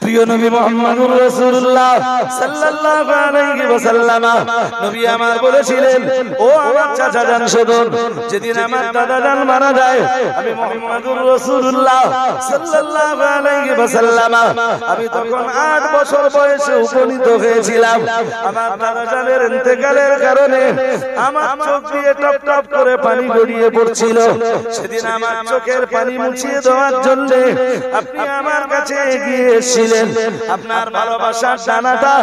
প্রিয় নবী মুহাম্মদুর রাসূলুল্লাহ সাল্লাল্লাহু আলাইহি ওয়াসাল্লাম নবী আমার বলেছিলেন, ও আমার চাচা জান শুনুন, যেদিন আমার দাদা জান মারা যায় আমি মুহাম্মদুর রাসূলুল্লাহ সাল্লাল্লাহু আলাইহি ওয়াসাল্লাম আমি তখন 8 বছর বয়সে উপনীত হয়েছিলাম। আমার দাদা জানের ইন্তেকালের কারণে আমার চোখ দিয়ে টপ টপ করে পানি গড়িয়ে পড়ছিল। সেদিন আমার চোখের পানি মুছিয়ে দেওয়ার জন্য আপনি আমার কাছে এগিয়ে এসেছিলেন, আপনার ভালোবাসার ডানাটা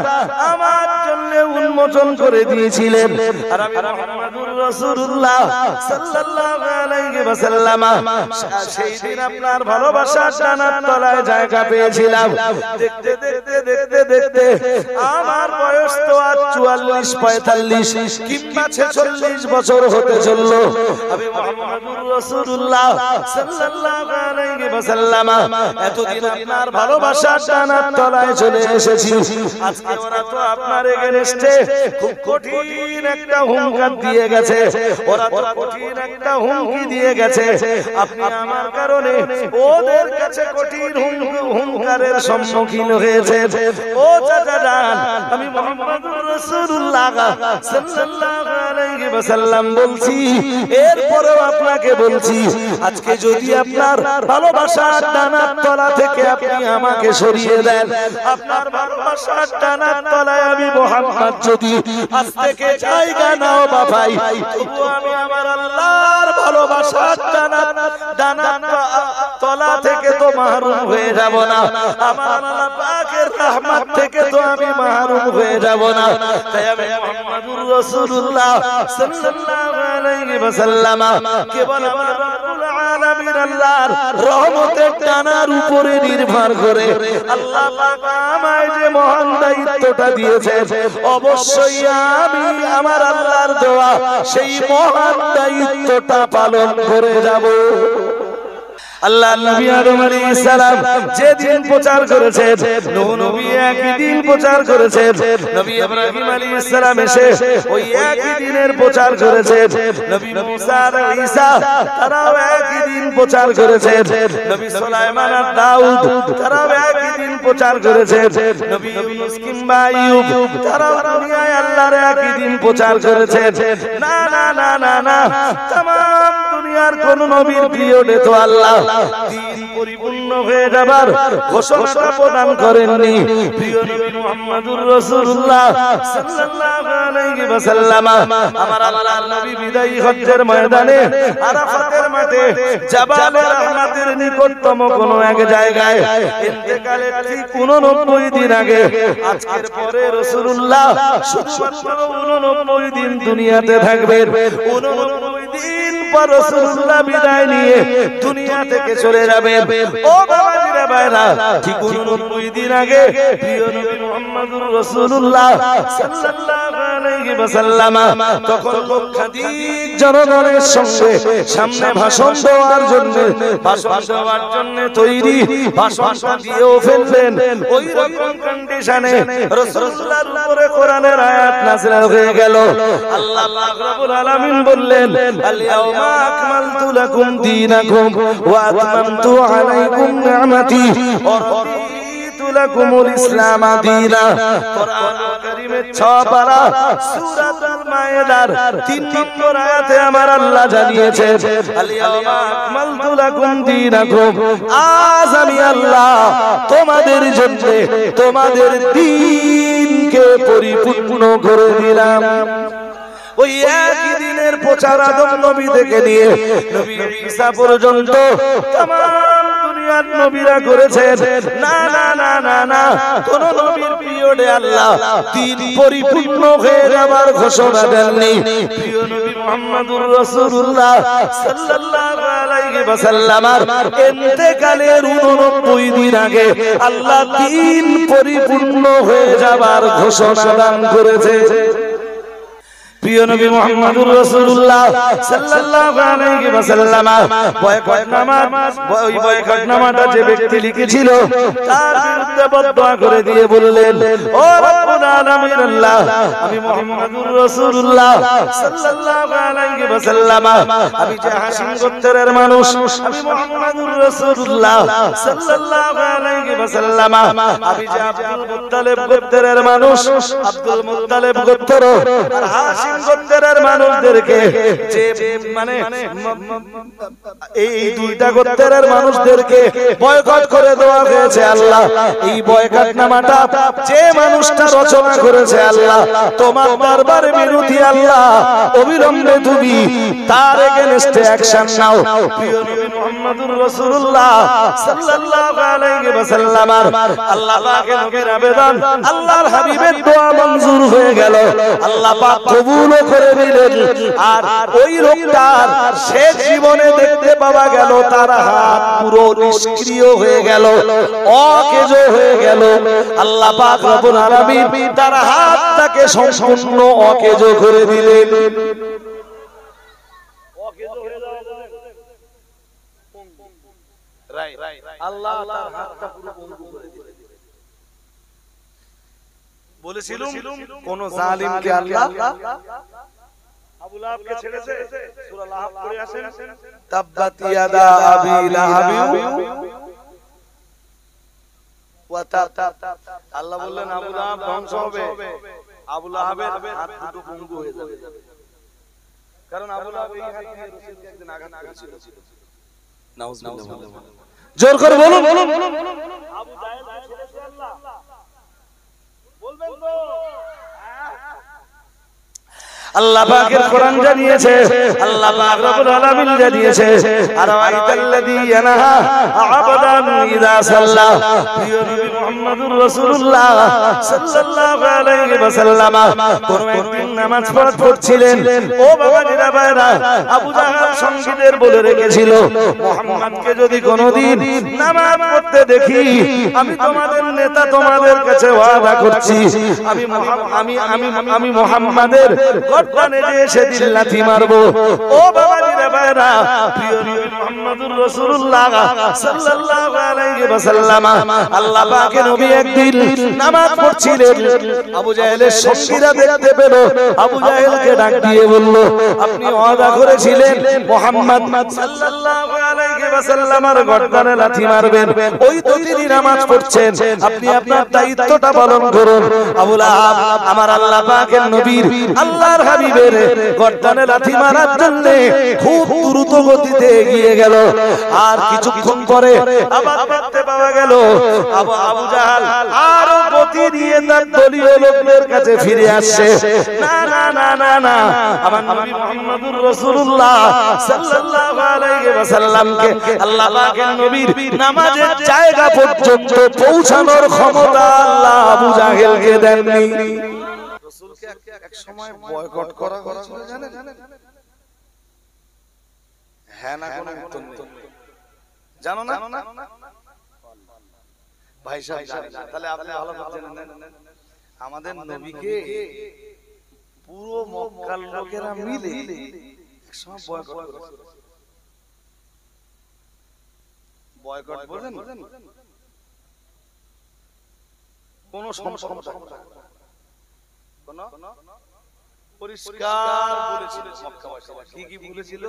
আমার জন্য উন্মোচন করে দিয়েছিলেন। আর আমি মুহাম্মদুর রাসূলুল্লাহ সাল্লাল্লাহু আলাইহি ওয়াসাল্লাম সেই দিন আপনার ভালোবাসার ডানার তলায় জায়গা পেয়েছিলাম। দেখতে দেখতে দেখতে দেখতে আমার বয়স তো আর 44, 45 কিংবা 46 বছর হতে চললো। আমি মুহাম্মদুর রাসূলুল্লাহ সাল্লাল্লাহু আলাইহি ওয়াসাল্লাম এতদিন আপনার ভালোবাসার ডানার তলায় চলে এসেছি। আজকে ওরা তো আপনার এগেইনস্টে খুব কঠিন একটা হুঙ্কার দিয়ে গেছে, ওরা তো কঠিন একটা হুমকি দিয়ে গেছে। আপনি আমার কারণে ওদের কাছে কঠিন হুঙ্কারের সম্মুখীন হয়েছে। ও চাচা জান, আমি মুহাম্মদুর রাসূলুল্লাহ সাল্লাল্লাহু আলাইহি ওয়াসাল্লাম বলছি, এরপরেও আপনাকে বলছি, আজকে যদি আপনার ভালোবাসার ডানার তলা থেকে আপনি আমাকে সরিয়ে দেন, আপনার ভালোবাসার ডানার তলায় আমি মুহাম্মদ যদি আজ থেকে জায়গা নাও বাবাই, তবু আমি আমার আল্লাহর ভালোবাসার ডানার তলা থেকে তো মাহরুম হয়ে যাব না, আমার আল্লাহ পাকের রহমত থেকে তো আমি মাহরুম হয়ে যাব না। তাই আমি মুহাম্মদুর রাসূলুল্লাহ সাল্লাল্লাহু আলাইহি ওয়াসাল্লাম কেবল আমার রব্বুল আলামিন আল্লাহর রহমতের ডানার উপরে নির্ভর করে আল্লাহ পাক আমায় যে মহান দায়িত্বটা দিয়েছে, অবশ্যই আমি আমার আল্লাহর দেওয়া সেই মহান দায়িত্বটা পালন করে যাব। আল্লাহ নবী আদম আলাইহিস সালাম যে দিন প্রচার করেছেন, নূহ নবী একই দিন প্রচার করেছেন, নবী ইব্রাহিম আলাইহিস সালাম এসে ওই একই দিনের প্রচার করেছেন, নবী মুসা আর ঈসা তারাও একই দিন প্রচার করেছেন, নবী সুলাইমান আর দাউদ তারাও একই দিন প্রচার করেছেন, নবী ইউনূস কিংবা আইয়ুব তারাও দুনিয়ায় আল্লাহর একই দিন প্রচার করেছেন। না না না না না, तमाम দুনিয়ার কোন নবীর পিরিয়ডে তো আল্লাহ দিন পরিপূর্ণ হয়ে যাবার ঘোষণা প্রদান করেননি। প্রিয় নবী মুহাম্মদুর রাসূলুল্লাহ সাল্লাল্লাহু আলাইহি ওয়াসাল্লাম আমার আল্লাহর নবী বিদায়ী হজ্জের ময়দানে আরাফাতের মাঠে জাবালে রাহমাতের নিকটতম কোন এক জায়গায় ইন্তেকালের ঠিক 89 দিন আগে, আজকের পরে রাসূলুল্লাহ শুধুমাত্র 89 দিন দুনিয়াতে থাকবেন। 89 দিন পর রাসূলুল্লাহ বিদায় নিয়ে দুনিয়া থেকে চলে যাবেন। ও বাবাজিরা ভাইরা, ঠিক 89 দিন আগে প্রিয় নবী মুহাম্মদুর রাসূলুল্লাহ সাল্লাল্লাহু আলাইহি ওয়াসাল্লাম তখন লক্ষাধিক জনগণের সঙ্গে সামনে ভাষণ দেওয়ার জন্য তৈরি, ভাষণটা দিয়েও ফেললেন। ওই রকম কন্ডিশনে রাসূলুল্লাহর উপরে কোরআনের আয়াত নাযিল হয়ে গেল। আল্লাহ পাক রব্বুল আলামিন বললেন, আল ইয়াউমা আকমালতু লাকুম দীনাকুম ওয়া আতমামতু আলাইকুম নি'মাতি ওয়া রাদিতু লাকুমুল ইসলাম দীনা। কোরআন কারীমের 6 পারা সূরাতুল মায়েদার 3 নম্বর আয়াতে আমার আল্লাহ জানিয়েছেন, আল ইয়াউমা আকমালতু লাকুম দীনাকুম, আজ আমি আল্লাহ তোমাদের জন্য তোমাদের দ্বীনকে পরিপূর্ণ করে দিলাম। ওই একই দিনের প্রচার আদম নবী থেকে নিয়ে নবী ঈসা পর্যন্ত तमाम দুনিয়ার নবীরা করেছেন। না না না না না, কোন নবীর পিরিয়ডে আল্লাহ দ্বীন পরিপূর্ণ হয়ে যাবার ঘোষণা দেননি। প্রিয় নবী মুহাম্মদুর রাসূলুল্লাহ সাল্লাল্লাহু আলাইহি ওয়াসাল্লামের ইন্তেকালের 89 দিন আগে আল্লাহ দ্বীন পরিপূর্ণ হয়ে যাবার ঘোষণা দান করেছে। প্রিয় নবী মুহাম্মদুর রাসূলুল্লাহ সাল্লাল্লাহু আলাইহি ওয়াসাল্লাম ওই বয়কটনামাটা যে ব্যক্তি লিখেছিল তার বিরুদ্ধে বদদোয়া করে দিয়ে বললেন, ও রব্বুল আলামিন আল্লাহ, আমি মুহাম্মদুর রাসূলুল্লাহ সাল্লাল্লাহু আলাইহি ওয়াসাল্লাম, আমি যে হাশিম গোত্রের মানুষ, আমি মুহাম্মদুর রাসূলুল্লাহ সাল্লাল্লাহু আলাইহি ওয়াসাল্লাম, আমি যে আব্দুল মুত্তালিব গোত্রের মানুষ, আব্দুল মুত্তালিব গোত্র আর হাশিম গোত্রের মানুষদেরকে যে মানে এই দুইটা গোত্রের মানুষদেরকে বয়কট করে দেওয়া হয়েছে আল্লাহ, এই বয়কটনামাটা যে মানুষটা রচনা করেছে আল্লাহ, তোমার দরবারে বিনতি আল্লাহ, অবিলম্বে তুমি তার এগেইনস্টে অ্যাকশন নাও। প্রিয় নবী মুহাম্মদুর রাসূলুল্লাহ সাল্লাল্লাহু আলাইহি ওয়াসাল্লাম আল্লাহ পাকের নবীর আবেদন, আল্লাহর হাবিবের দোয়া মঞ্জুর হয়ে গেল, আল্লাহ পাক কবুল করে নিলেন। আর ওই লোকটার শেষ জীবনে দেখতে পাওয়া গেল তার হাত পুরো নিষ্ক্রিয় হয়ে গেল, অকেজ হয়ে গেল। আল্লাহ পাক রব্বুল আলামিন তার হাতটাকে সম্পূর্ণ অকেজ করে দিলেন। অকেজ হয়ে যাওয়া রাইট, আল্লাহ তার হাতটা পুরো পঙ্গু করে দিলেন। বলেছিলাম কোন জালিমকে আল্লাহ আবু লাহাবকে ছেড়েছে, সূরা লাহাব পড়ে আসেন, তাব্বাত ইয়াদা আবি লাহাবি ওয়া তাব। আল্লাহ বললেন আবু লাহাব ধ্বংস হবে, আবু লাহাবের হাত দুটো পঙ্গু হয়ে যাবে, কারণ আবু লাহাব এই হাত দিয়ে রাসূলকে একদিন আঘাত করেছিল। নাউজুবিল্লাহ, জোর করে বলুন। আবু জাহেলকে ছেড়েছে আল্লাহ, বলবেন তো? আল্লাহ পাকের কোরআন জানিয়েছে, আল্লাহ পাক রব্বুল আলামিন জানিয়েছে, আরাআইতাল্লাযী ইয়ানহা আবাদান ইযা সাল্লা। প্রিয় নবী মুহাম্মদুর রাসূলুল্লাহ সাল্লাল্লাহু আলাইহি ওয়াসাল্লাম কোন একদিন নামাজ পড়ছিলেন। ও বাবাজিরা ভাইরা, আবু জাহেল সঙ্গীদের বলে রেখেছিল, মুহাম্মদকে যদি কোনদিন নামাজ পড়তে দেখি, আমি তোমাদের নেতা, তোমাদের কাছে ওয়াদা করছি, আমি মুহাম্মাদের গর্দানে সেদিন লাথি মারবো। ও বাবাজিরা ভাইরা, প্রিয় নবী মুহাম্মদুর রাসূলুল্লাহ সাল্লাল্লাহু আলাইহি ওয়াসাল্লাম আল্লাহ পাকের নবী একদিন নামাজ পড়ছিলেন, আবু জাহেলের সঙ্গীরা দেখতে পেল, আবু জাহেলকে ডাক দিয়ে বলল, আপনি ওয়াদা করেছিলেন মুহাম্মদ সাল্লাল্লাহু আলাইহি ওয়াসাল্লামের গর্দানে লাথি মারবেন, ওই তো তিনি নামাজ পড়ছেন, আপনি আপনার দায়িত্বটা পালন করুন। আবু লাহাব আমার আল্লাহ পাকের নবীর, আল্লাহর হাবিবের গর্দানে লাথি মারার জন্য খুব দ্রুত গতিতে এগিয়ে গেল। আর কিছুক্ষণ পরে আবার দেখতে পাওয়া গেল আবু জাহেল আরো গতি নিয়ে তার দলীয় লোকদের কাছে ফিরে আসছে। না না না না না, আমার নবী মুহাম্মদুর রাসূলুল্লাহ সাল্লাল্লাহু আলাইহি ওয়াসাল্লামকে আল্লাহ পাকের নবীর নামাজের জায়গা পর্যন্ত পৌঁছানোর ক্ষমতা আল্লাহ আবু জাহেলকে দেননি। রাসূলকে এক সময় বয়কট করা হয়েছিল জানেন? হ্যাঁ না কোনো উত্তর নেই, জানো না? ভাই সাহেব, তাহলে আপনি ভালো করে জানেন, আমাদের নবীকে পুরো মক্কার লোকেরা মিলে এক সময় বয়কট করেছিল। বয়কট বলেন কোন সমস্যা, কোন পরিষ্কার বলেছিল মক্কাবাসীরা। কি কি বলেছিল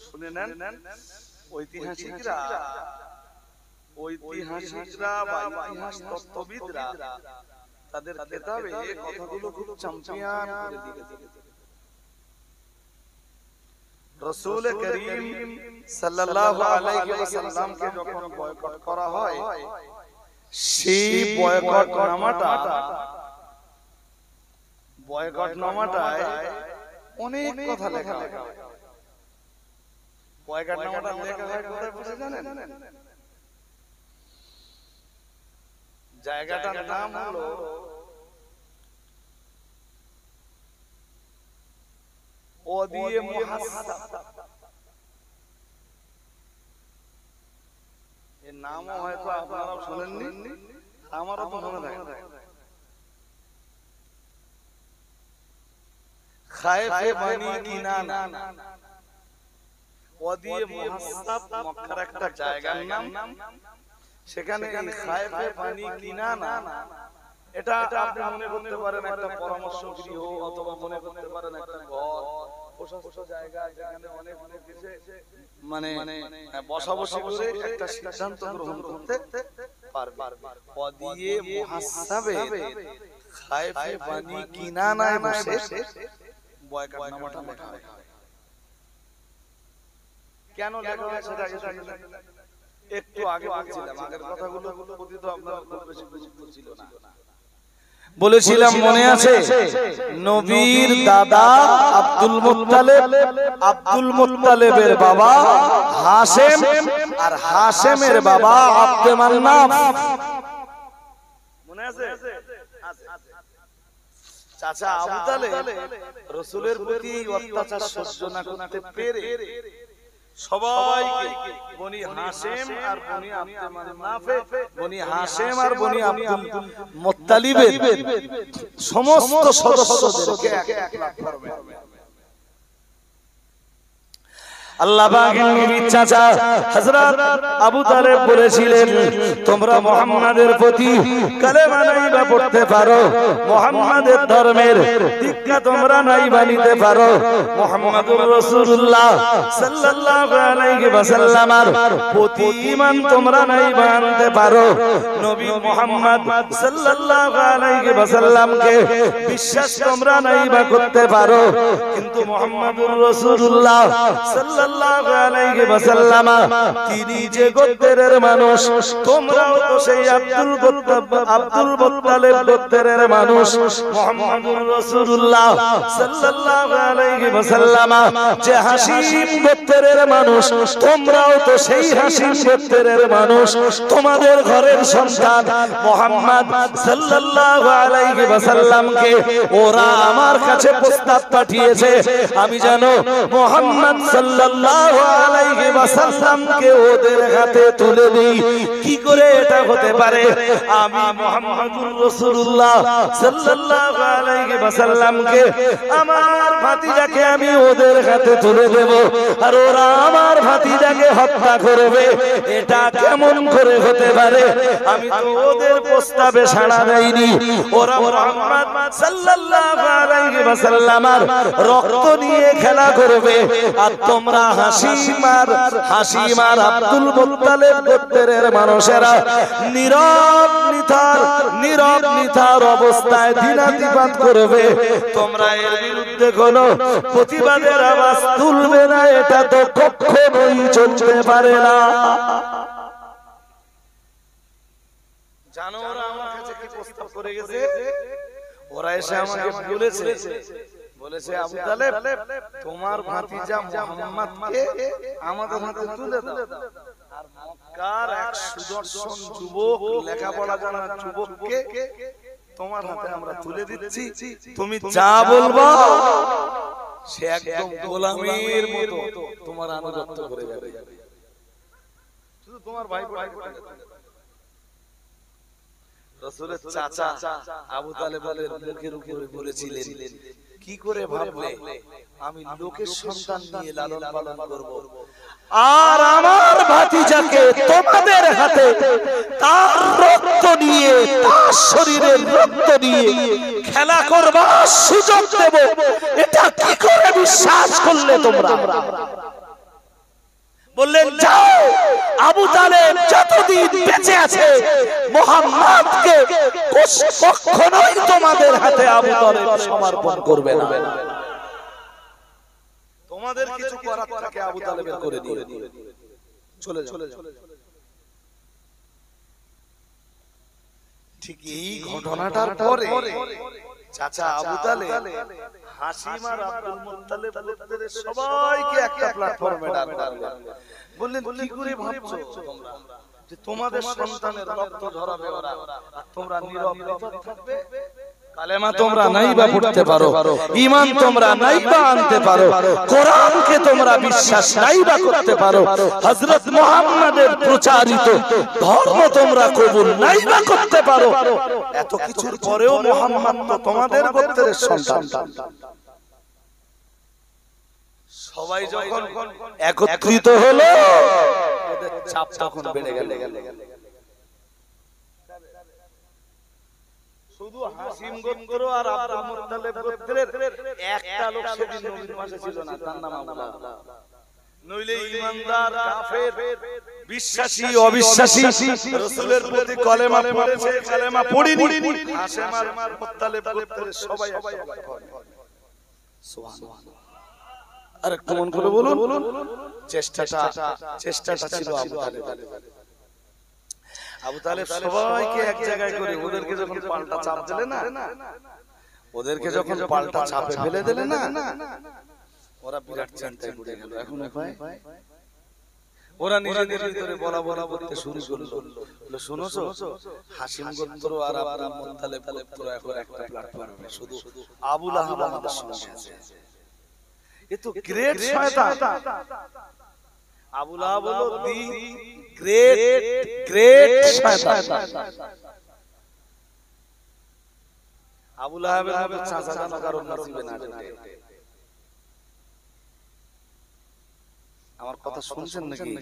শুনে নেন। ঐতিহাসিকরা বা ইতিহাস তত্ত্ববিদরা তাদের কিতাবে কথাগুলো খুব চ্যাম্পিয়ন করে দিয়েছে। রাসূল করিম সাল্লাল্লাহু আলাইহি ওয়াসাল্লামকে যখন বয়কট করা হয়, সেই বয়কটনামাটায় অনেক কথা লেখা হয়। বয়কটনামাটা লেখা হয় কোথায় বসে জানেন? জায়গাটার নাম হলো ওয়াদিয়ে মুহাসসাব। এর নামও হয়তো আপনারা শুনেননি, আমারও তো মনে থাকে। খায়েফে বানি কিনানা ওয়াদি মুহাসসাব মক্কার একটা জায়গার নাম। সেখানে এই খায়েফে বানি কিনানা এটা আপনি মনে করতে পারেন একটা পরামর্শ গৃহ, অথবা মনে করতে পারেন একটা ঘর, প্রশস্ত জায়গা যেখানে অনেক লোক এসে মানে বসাবসি করে একটা সিদ্ধান্ত গ্রহণ করতে পারবে। ওয়াদি মুহাসসাবে খায়েফে বানি কিনানায় বসে বয়কট নামাটা লেখা হয়। কেন লেখা হয় সেটা একটু আগে বলছিলাম, আগের কথাগুলো প্রতি তো আপনার খুব বেশি গুরুত্ব ছিল না। বলেছিলাম মনে আছে, নবীর দাদা আব্দুল মুত্তালিবের বাবা হাশেম আর হাশেমের বাবা আব্দে মান্নাফ, মনে আছে? চাচা আবু তালেব রাসূলের প্রতি অত্যাচার সহ্য না করতে পেরে সবাইকে বনি হাশেম আর বনি আব্দে মান্নাফে, বনি হাশেম আর বনি আব্দুল মুত্তালিবের সমস্ত সদস্যদেরকে এক লাখ করবে। আল্লাহ পাকের নবী চাচা হযরত আবু তালেব বলেছিলেন, তোমরা মুহাম্মাদের প্রতি কালেমা নাইবা পড়তে পারো, মুহাম্মাদের ধর্মের দীক্ষা তোমরা নাইবা নিতে পারো, মুহাম্মাদুর রাসূলুল্লাহ সাল্লাল্লাহু আলাইহি ওয়াসাল্লামের প্রতি ঈমান তোমরা নাইবা আনতে পারো, নবী মুহাম্মদ সাল্লাল্লাহু আলাইহি ওয়াসাল্লামকে বিশ্বাস তোমরা নাইবা করতে পারো, কিন্তু মুহাম্মাদুর রাসূলুল্লাহ সাল্লাল্লাহু আলাইহি ওয়াসাল্লাম তিনি যে গোত্রের মানুষ, তোমরাও তো সেই আব্দুল মুত্তালিব গোত্রের মানুষ। মুহাম্মাদুর রাসূলুল্লাহ সাল্লাল্লাহু আলাইহি ওয়াসাল্লাম যে হাশিম গোত্রের মানুষ, তোমরাও তো সেই হাশিম গোত্রের মানুষ। তোমাদের ঘরের সন্তান মুহাম্মদ সাল্লাল্লাহু আলাইহি ওয়াসাল্লামকে ওরা আমার কাছে প্রস্তাব পাঠিয়েছে, আমি জানো মুহাম্মদ সাল্লাল্লাহু আলাইহি ওয়াসাল্লামকে ওদের হাতে তুলে দেই। কি করে এটা হতে পারে? আমি মুহাম্মাদুর রাসূলুল্লাহ সাল্লাল্লাহু আলাইহি ওয়াসাল্লামকে আমার ভাতিজাকে আমি ওদের হাতে তুলে দেব, আর ওরা আমার ভাতিজাকে হত্যা করবে, এটা কেমন করে হতে পারে? আমি তো ওদের প্রস্তাবে সাড়া দেইনি। ওরা মুহাম্মদ সাল্লাল্লাহু আলাইহি ওয়াসাল্লামের রক্ত নিয়ে খেলা করবে, আর তোমরা হাশিম আর আব্দুল মুত্তালিব গোত্রের মানুষেরা নীরব নিথার অবস্থায় দিনাতিপাত করবে। তোমরা এর বিরুদ্ধে কোনো প্রতিবাদের আওয়াজ তুলবে না, এটা তো কখনোই চলতে পারে না। জানো ওরা আমার কাছে কি প্রস্তাব করে গেছে? ওরা এসে আমাকে বলেছে আবু তালেব, তোমার ভাতিজা মুহাম্মদকে আমাদের হাতে তুলে দাও, আর মক্কার এক সুদর্শন যুবক, লেখাপড়া জানা যুবককে তোমার হাতে আমরা তুলে দিচ্ছি, তুমি যা বলবা সে একদম গোলামের মতো তোমার আনুগত্য করে যাবে। শুধু তোমার ভাই রাসূলের চাচা আবু তালেবের মুখের উপরে বলেছিলেন, কি করে ভাবলে আমি লোকের সন্তান নিয়ে লালন পালন করব, আর আমার ভাতিজাকে তোমাদের হাতে তার রক্ত নিয়ে, তার শরীরের রক্ত নিয়ে খেলা করবার সুযোগ দেব, এটা কি করে বিশ্বাস করলে তোমরা? বললেন, যাও, আবু তালেব যতদিন বেঁচে আছে মুহাম্মদকে কখনোই তোমাদের হাতে আবু তালেব সমর্পণ করবে না। তোমাদের কিছু করার থাকে আবু তালেবের করে দিয়ে চলে যাও। ঠিক এই ঘটনাটার পরে চাচা আবু তালেব হাশিম আর আব্দুল মুত্তালিব গোত্রের সবাইকে একটা প্ল্যাটফর্মে ডাকলেন। বললেন, কি করে ভাবছো তোমরা যে তোমাদের সন্তানের রক্ত ঝরাবে ওরা, আর তোমরা নীরব থাকবে? কালেমা তোমরা নাইবা পড়তে পারো, ঈমান তোমরা নাইবা আনতে পারো, কোরআনকে তোমরা বিশ্বাস নাইবা করতে পারো, হযরত মুহাম্মাদের প্রচারিত ধর্ম তোমরা কবুল নাইবা করতে পারো, এত কিছুর পরেও মুহাম্মদ তো তোমাদের গোত্রের সন্তান, সবাই যখন একত্রিত হলো ওদের চাপ তখন বেড়ে গেল। শুধু হাসিম গোত্র আর আব্দুল মুত্তালিব গোত্রের একটা লোক সেদিন নবীর পাশে ছিল না, তার নাম আবু লাহাব। নইলে ঈমানদার কাফের বিশ্বাসী অবিশ্বাসী রাসূলের প্রতি কলেমা পড়েছে কলেমা পড়িনি হাসিম আর মুত্তালিব গোত্রের সবাই সুবহানাল্লাহ। আর একটু মন করে বলুন, চেষ্টাটা ছিল আবু তালেব সবাইকে এক জায়গায় করে ওদেরকে যখন পাল্টা চাপ দিলে না, ওদেরকে যখন পাল্টা চাপে ফেলে দিলে না, ওরা বিরাট চিন্তায় পড়ে গেল। এখন উপায়, ওরা নিজেদের ভিতরে বলা করতে শুরু করলো, শুনোছো হাসিম গোত্র আর আব্দুল মুত্তালিব গোত্র এখন একটা প্ল্যাটফর্মে, শুধু আবু লাহাব আমাদের সঙ্গে আছে। এ তো গ্রেট শয়তান। আবু লাহাব হলো দি গ্রেট শয়তান। আবু লাহাবের মতো চাচা জানা কারণ নসিবে না। আমার কথা শুনছেন নাকি?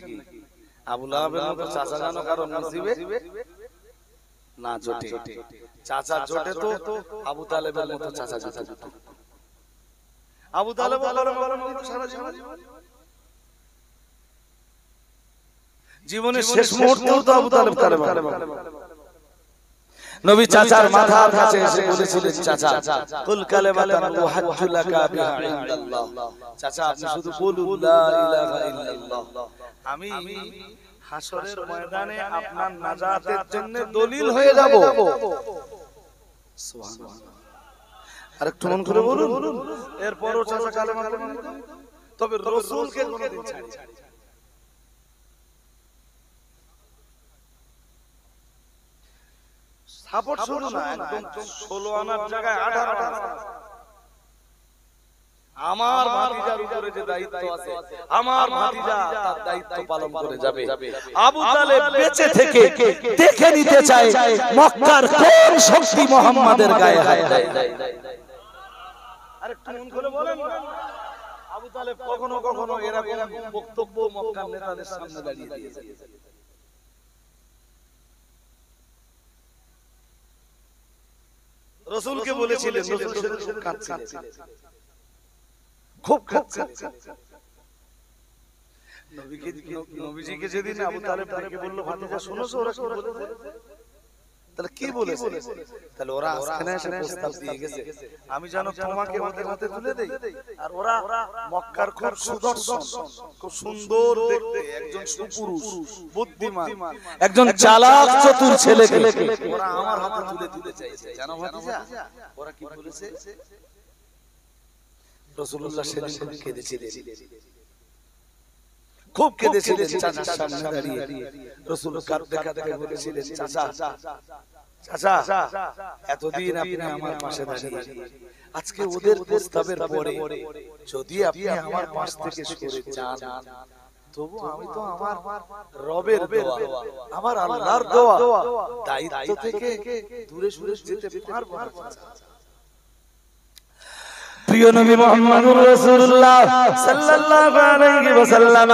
আবু লাহাবের মতো চাচা জানা কারণ নসিবে না জোটে। চাচা জোটে তো আবু তালেবের মতো চাচা জোটে। আবু তালেব সারা জীবনের শেষ মুহূর্তেও তো আবু তালেব কালেমা। নবী চাচার মাথার কাছে এসে বলেছিলেন, চাচা কুল কালিমাতান উহাজ্জু লাকা বিহা ইনদাল্লাহ। চাচা আপনি শুধু বলুন লা ইলাহা ইল্লাল্লাহ, আমি হাসরের ময়দানে আপনার নাজাতের জন্য দলিল হয়ে যাব। সুবহানাল্লাহ। আরেকটু মন করে বলুন, এরপরও চাচা কালেমা পড়েন, তবে রাসূলকে কোনদিন ছাড়ি সাপোর্ট শুরু না, একদম 16 আনার জায়গায় 18 আনা। আমার ভাতিজার উপরে যে দায়িত্ব আছে, আমার ভাতিজা তার দায়িত্ব পালন করে যাবে। আবু তালেব বেঁচে থেকে দেখে নিতে চায় মক্কার কোন শক্তি মুহাম্মাদের গায়ে হাত দেয়। আরে মন করে বলেন না, আবু তালেব কখনো কখনো এরকম বক্তব্য মক্কার নেতাদের সামনে দাঁড়িয়ে দিয়েছে। রাসূলকে বলেছিলেন, রাসূল কাঁদছিলেন, খুব কাঁদছিলেন। নবীজিকে যেদিন আবু তালেব ডেকে বলল, ভাতিজা শুনোছো ওরা কি বলেছে? তাহলে কি বলেছে? তাহলে ওরা আজকে এসে প্রস্তাব দিয়ে গেছে, আমি জানো তোমাকে ওদের হাতে তুলে দেই। আর ওরা মক্কার খুব সুদর্শন, খুব সুন্দর দেখতে একজন সুপুরুষ, বুদ্ধিমান, একজন চালাক চতুর ছেলেকে ওরা আমার হাতে তুলে দিতে চাইছে। জানো ভাতিজা ওরা কি বলেছে? রাসূলুল্লাহ সেদিন কেঁদেছিলেন, খুব কেঁদেছিলেন চাচার সামনে দাঁড়িয়ে। রাসূল কাঁদতে কাঁদতে বলেছিলেন, চাচা চাচা এতদিন আপনি আমার পাশে দাঁড়িয়ে, আজকে ওদের প্রস্তাবের পরে যদি আপনি আমার পাশ থেকে সরে যান, তবু আমি তো আমার রবের দোয়া, আমার আল্লাহর দোয়া, দায়িত্ব থেকে দূরে সরে যেতে পারবো না। প্রিয় নবী মুহাম্মদুর রাসূলুল্লাহ সাল্লাল্লাহু আলাইহি ওয়াসাল্লাম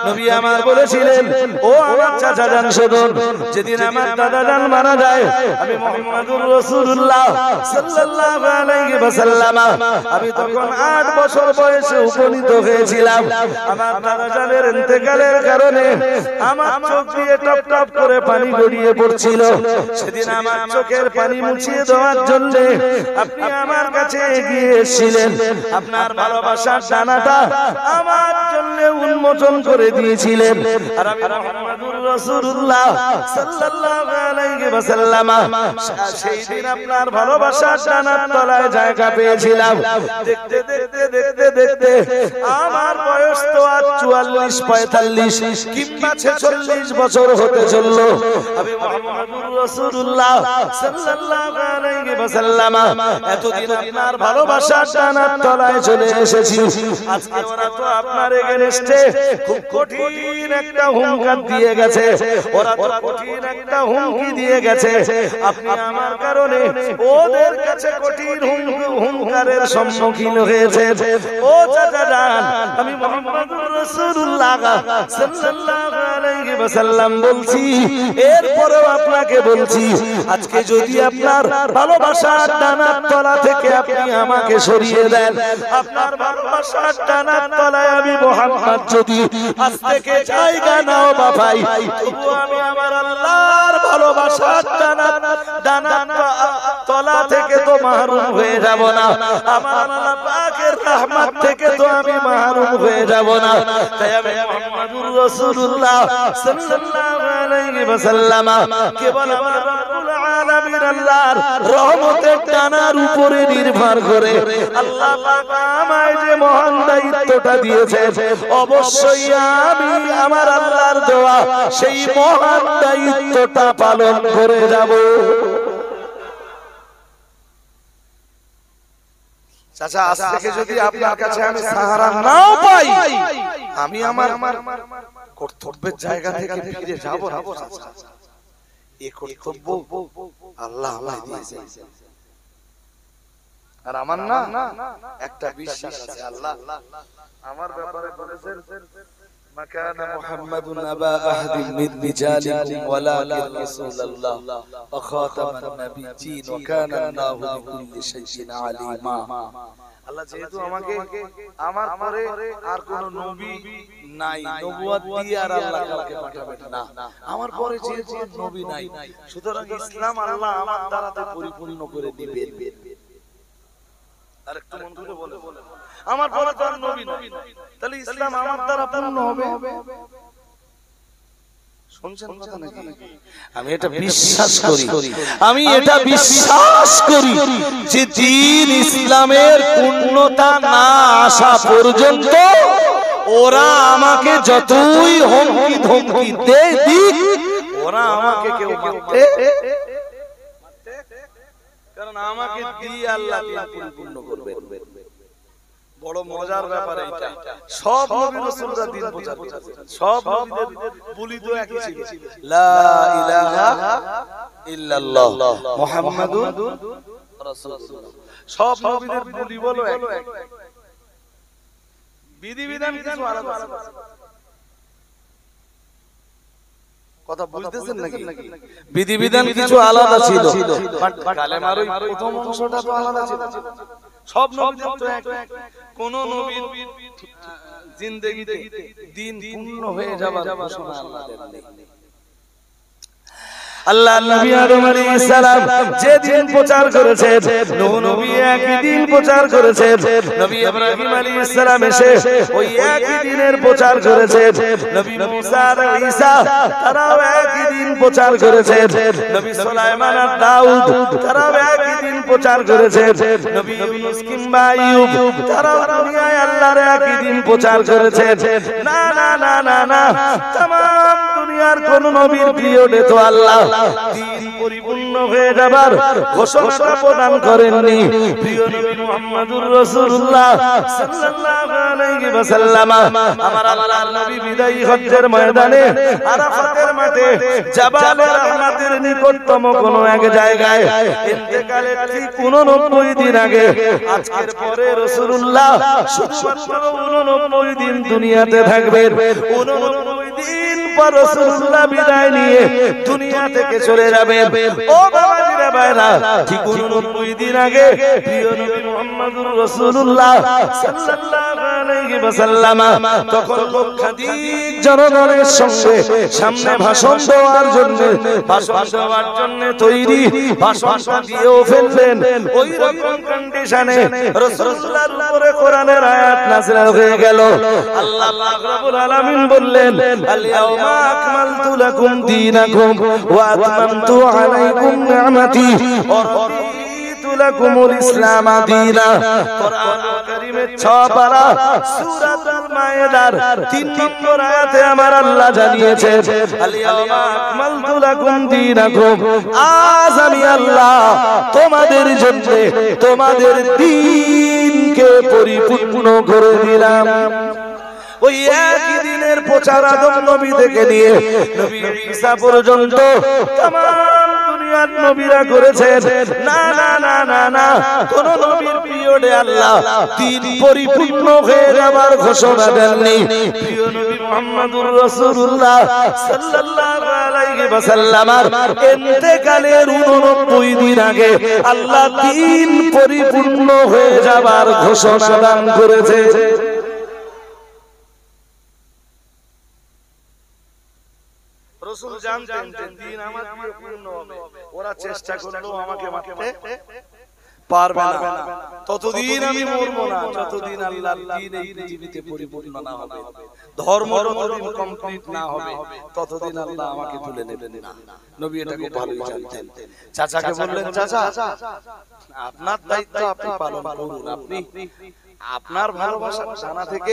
নবী আমার বলেছিলেন, ও আমার চাচা জান শুনুন, যেদিন আমার দাদা জান মারা যায়, আমি মুহাম্মদুর রাসূলুল্লাহ সাল্লাল্লাহু আলাইহি ওয়াসাল্লাম আমি তখন 8 বছর বয়সে উপনীত হয়েছিলাম। আমার দাদা জানের ইন্তেকালের কারণে আমার চোখ দিয়ে টপ টপ করে পানি গড়িয়ে পড়ছিল। সেদিন আমার চোখের পানি মুছিয়ে দেওয়ার জন্য আপনি আমার কাছে এগিয়ে এসেছিলেন। আপনার ভালোবাসার ডানাটা আমার জন্য উন্মোচন করে দিয়েছিলেন। আর আমি মুহাম্মদুর রাসূলুল্লাহ সাল্লাল্লাহু আলাইহি ওয়াসাল্লাম সেই দিন আপনার ভালোবাসার ডানার তলায় জায়গা পেয়েছিলাম। দেখতে দেখতে দেখতে দেখতে আমার বয়স তো আজ 44, 45 কিংবা 46 বছর হতে চলল। আমি মুহাম্মদুর রাসূলুল্লাহ সাল্লাল্লাহু আলাইহি ওয়াসাল্লাম এতদিন আপনার ভালোবাসার ডানার তলায় চলে এসেছি। আজকে ওরা তো আপনার এগেনস্টে খুব কঠিন একটা হুঙ্কার দিয়ে গেছে, ওরা তো কঠিন একটা হুমকি দিয়ে গেছে। আপনি আমার কারণে ওদের কাছে কঠিন হুঙ্কারের সম্মুখীন হয়েছে। ও চাচা যান, আমি মুহাম্মদুর রাসূলুল্লাহ সাল্লাল্লাহু আলাইহি ওয়াসাল্লাম বলছি, এরপরেও আপনাকে বলছি, আজকে যদি আপনার ভালোবাসার ডানার তলা থেকে আপনি আমাকে সরিয়ে দেন, আপনার ভালোবাসার ডানার তলায় আমি মুহাম্মদ যদি আজ থেকে জায়গা নাও বাবাই, তবু আমি আমার আল্লাহর ভালোবাসার ডানার তলা থেকে তো মাহরুম হয়ে যাব না, আমার আল্লাহ পাকের রহমত থেকে তো আমি মাহরুম হয়ে যাব না। তাই আমি মুহাম্মদুর রাসূলুল্লাহ সাল্লাল্লাহু আলাইহি ওয়াসাল্লাম কেবল আমার রব্বুল আলামিন আল্লাহর রহমতের ডানার উপরে নির্ভর করে আল্লাহ পাক আমায় যে মহান দায়িত্বটা দিয়েছে, অবশ্যই আমি আমার আল্লাহর দেওয়া সেই মহান দায়িত্বটা পালন করে যাব। চাচা, আজ থেকে যদি আপনার কাছে আমি সাহারা নাও পাই, আমি আমার কর্তব্যের জায়গা থেকে ফিরে যাব না। এই কর্তব্য আল্লাহ আমায় দিয়েছেন, আর আমার না একটা বিশ্বাস আছে, আল্লাহ আমার ব্যাপারে বলেছেন, মাকান মুহাম্মাদুন আবা আহাদিন মিন রিজালিকুম ওয়ালাকিন রাসূলুল্লাহ ওয়া খাতামান নাবিয়্যিন ওয়া কানা আল্লাহু বিকুল্লি শাইইন আলিমা। আল্লাহ যেহেতু আমাকে আমার পরে আর কোন নবী নাই, নবুয়ত দিয়ে আর আল্লাহ কাউকে পাঠাবেন না, আমার পরে যেহেতু নবী নাই, সুতরাং ইসলাম আল্লাহ আমার দ্বারাতে পরিপূর্ণ করে দিবেন। আরেকটু মন করে বলে, আমার পরে তো আর নবী নাই, তাহলে ইসলাম আমার দ্বারা পূর্ণ হবে। শুনছেন কথা নাকি? আমি এটা বিশ্বাস করি, আমি এটা বিশ্বাস করি যে দ্বীন ইসলামের পূর্ণতা না আসা পর্যন্ত ওরা আমাকে যতই হুমকি ধমকি দেয় দিক, ওরা আমাকে কেউ মারতে, কারণ আমাকে দিয়ে আল্লাহ পরিপূর্ণ করবে। বড় মজার ব্যাপার এইটা, সব নবী রাসূলরা দ্বীন প্রচার করেছেন, সব নবীদের বলি তো একই ছিল, লা ইলাহা ইল্লাল্লাহ মুহাম্মাদুর রাসূলুল্লাহ। সব নবীদের বলি বলো এক, বিধিবিধান কিছু আলাদা আছে। কথা বুঝতেছেন নাকি? বিধিবিধান কিছু আলাদা ছিল, বাট কালেমার ওই প্রথম অংশটা তো আলাদা ছিল। সব নবীদের তো এক, কোন নবীর জিন্দেগিতে দিন পূর্ণ হয়ে যাবার ঘোষণা আল্লাহ দেন। আল্লাহ নবী আদম আলাইহিস সালাম যে দিন প্রচার করেছেন, নূহ নবী একই দিন প্রচার করেছেন, নবী ইব্রাহিম আলাইহিস সালাম এসে ওই একই দিনের প্রচার করেছেন, নবী মুসা আর ঈসা তারাও একই দিন প্রচার করেছেন, নবী সুলাইমান আর দাউদ তারাও একই দিন প্রচার করেছেন, নবী ইউনূস কিংবা আইয়ুব তারাও দুনিয়ায় আল্লাহর একই দিন প্রচার করেছেন। না না না না না, तमाम দুনিয়ার কোন নবীর পিরিয়ডে তো আল্লাহ দ্বীন পরিপূর্ণ হয়ে যাবার ঘোষণাটা প্রদান করেননি। প্রিয় নবী মুহাম্মদুর রাসূলুল্লাহ সাল্লাল্লাহু আলাইহি ওয়াসাল্লাম আমার আল্লাহর নবী বিদায়ী হজ্জের ময়দানে আরাফাতের মাঠে জাবালে রাহমাতের নিকটতম কোন এক জায়গায় ইন্তেকালের ঠিক 89 দিন আগে, আজকের পরে রাসূলুল্লাহ শুধুমাত্র 89 দিন দুনিয়াতে থাকবেন। 89 দিন পর রাসূলুল্লাহ বিদায় নিয়ে দুনিয়া থেকে চলে যাবেন। ও বাবাজিরা ভাইরা, ঠিক 89 দিন আগে প্রিয় নবী মুহাম্মদুর রাসূলুল্লাহ সাল্লাল্লাহু আলাইহি ওয়াসাল্লাম তখন লক্ষাধিক জনগণের সঙ্গে সামনে ভাষণ দেওয়ার জন্য তৈরি, ভাষণটা দিয়েও ফেললেন। ওই রকম কন্ডিশনে রাসূলুল্লাহর উপরে কোরআনের আয়াত নাযিল হয়ে গেল। আল্লাহ পাক রব্বুল আলামিন বললেন, আল ইয়াউমা আকমালতু লাকুম দীনাকুম ওয়া আতমামতু আলাইকুম নি'মাতি ওয়া রাদিতু লাকুমুল ইসলাম দীনা। কোরআনুল কারীমের 6 পারা সূরাতুল মায়েদার 3 নম্বর আয়াতে আমার আল্লাহ জানিয়েছেন, আল ইয়াউমা আকমালতু লাকুম দীনাকুম, আজ আমি আল্লাহ তোমাদের জন্য তোমাদের দ্বীন দিনকে পরিপূর্ণ করে দিলাম। ওই একই দিনের প্রচার আদম নবী থেকে নিয়ে নবী ঈসা পর্যন্ত तमाम দুনিয়ার নবীরা করেছেন। না না না না না, কোন নবীর পিরিয়ডে আল্লাহ দিন পরিপূর্ণ হয়ে যাবার ঘোষণা দেননি। প্রিয় নবী মুহাম্মদুর রাসূলুল্লাহ সাল্লাল্লাহু আলাইহি ওয়াসাল্লামের ইন্তেকালের 89 দিন আগে আল্লাহ দিন পরিপূর্ণ হয়ে যাবার ঘোষণা দান করেছে। রাসূল জানতেন যে দিন আমার দিয়ে পূর্ণ হবে, ওরা চেষ্টা করলেও আমাকে মারতে পারবে না। ততদিন আমি মরব না যতদিন আল্লাহর দ্বীন এই পৃথিবীতে পরিপূর্ণ না হবে, ধর্ম যতদিন কমপ্লিট না হবে ততদিন আল্লাহ আমাকে তুলে নেবেন না। নবী এটা খুব ভালোই জানতেন। চাচাকে বললেন, চাচা আপনার দায়িত্ব আপনি পালন করুন, আপনি আপনার ভালোবাসা জানা থেকে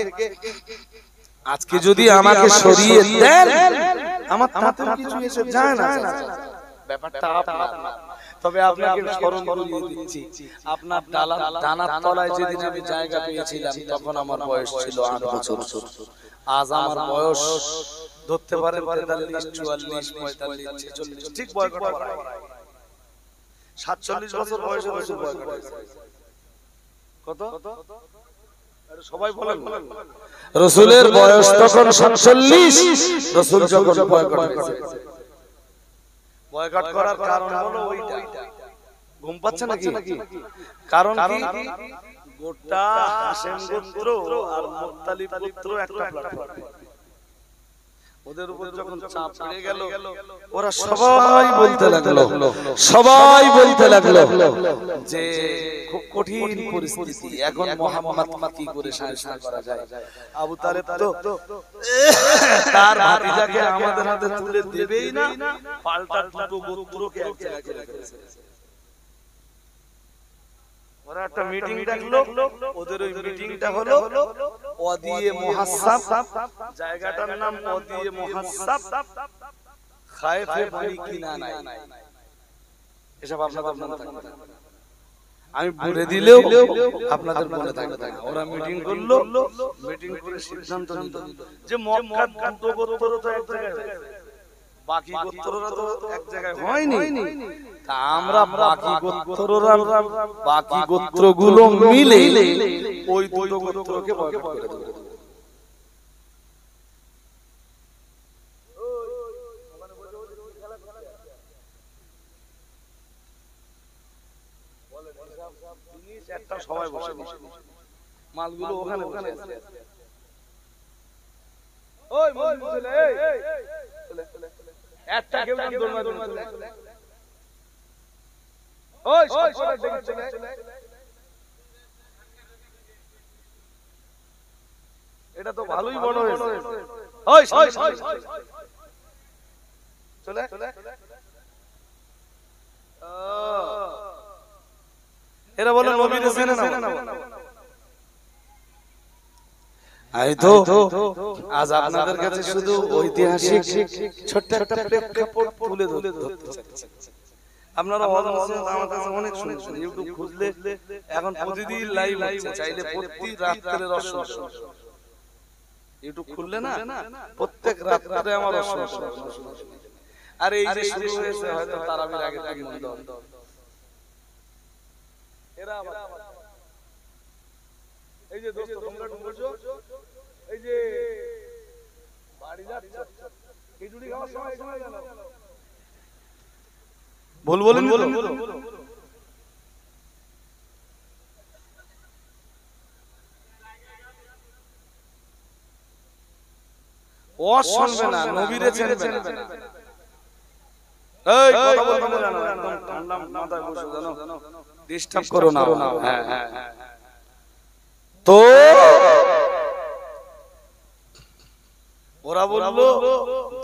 আজকে যদি আমাকে সরিয়ে দেন আমার তাতে কিছু এসে যায় না, ব্যাপারটা আপনার। তবে আপনাকে স্মরণ করিয়ে দিচ্ছি, আপনার ডানার তলায় যেদিন আমি জায়গা পেয়েছিলাম তখন আমার বয়স ছিল 8 বছর। আজ আমার বয়স ধরতে পারেন 43, 44, 45, 46, ঠিক বয়কট করা 47 বছর বয়সে রাসূল বয়কট করেছে। কত? সবাই বলেন। রাসূলের বয়স তখন 47, রাসূল যখন বয়কট করেছে। বয়কট করার কারণ হলো ওইটা। ঘুম পাচ্ছে নাকি? কারণ কি? গোটা হাশেম গোত্র আর মুত্তালিব গোত্র একটা প্ল্যাটফর্ম। ওদের উপর যখন চাপ পড়ে গেল ওরা সবাই বলতে লাগলো যে খুব কঠিন পরিস্থিতি, এখন মুহাম্মদ কি করে শাসন করা যায়। আবু তালেব তো তার ভাতিজাকে আমাদের হাতে তুলে দেবেই না, পাল্টা দুটো গোত্রকে এক জায়গায় রেখেছে। ওরা একটা মিটিং ডাকলো, ওদের ওই মিটিংটা হলো ওয়াদিয়ে মুহাসসাব, জায়গাটার নাম ওয়াদিয়ে মুহাসসাব, খায়েফে বানি কিনানা। এসব আপনাদের মনে থাকবে, আমি বলে দিলেও আপনাদের মনে থাকবে। ওরা মিটিং করলো, মিটিং করে সিদ্ধান্ত নিল যে মক্কার দুটো গোত্র তো এক জায়গায়, বাকি গোত্ররা তো এক জায়গায় হয়নি, তা আমরা বাকি গোত্রগুলো মিলে ওই দুটো গোত্রকে বয়কট করে দেব। একটা সবাই বসে মালগুলো ওখানে ওখানে ওই মাল চলে এই একটা কেউ নাম দৌড় মার ওই সব দেখে চলে এটা তো ভালোই বড় হয়েছে। ওই চলে এরা বলে নবীর চেনে না। আই তো আজ আপনাদের কাছে শুধু ঐতিহাসিক ছোট্ট একটা প্রেক্ষাপট তুলে ধরতে চাচ্ছি। আপনারা আমার কাছে অনেক শুনেছেন, ইউটিউব খুঁজলে এখন প্রতিদিন লাইভ হচ্ছে, চাইলে প্রতি রাত্রে রসুন ইউটিউব খুললে না প্রত্যেক রাত্রে আমার রসুন। আর এই যে শুরু হয়েছে হয়তো তারাবির আগে থেকে বন্ধ, এরা এই যে দোস্ত তোমরা ঢুকেছো, এই যে বাড়ি যাচ্ছে খিচুড়ি খাওয়ার সময় জানো ভুল বলেন ও শুনবে না, নবীরে চিনবে না। এই কথা বলতে জানো, একদম ঠান্ডা মাথায় বসে জানো, ডিস্টার্ব করো না। হ্যাঁ তো ওরা বললো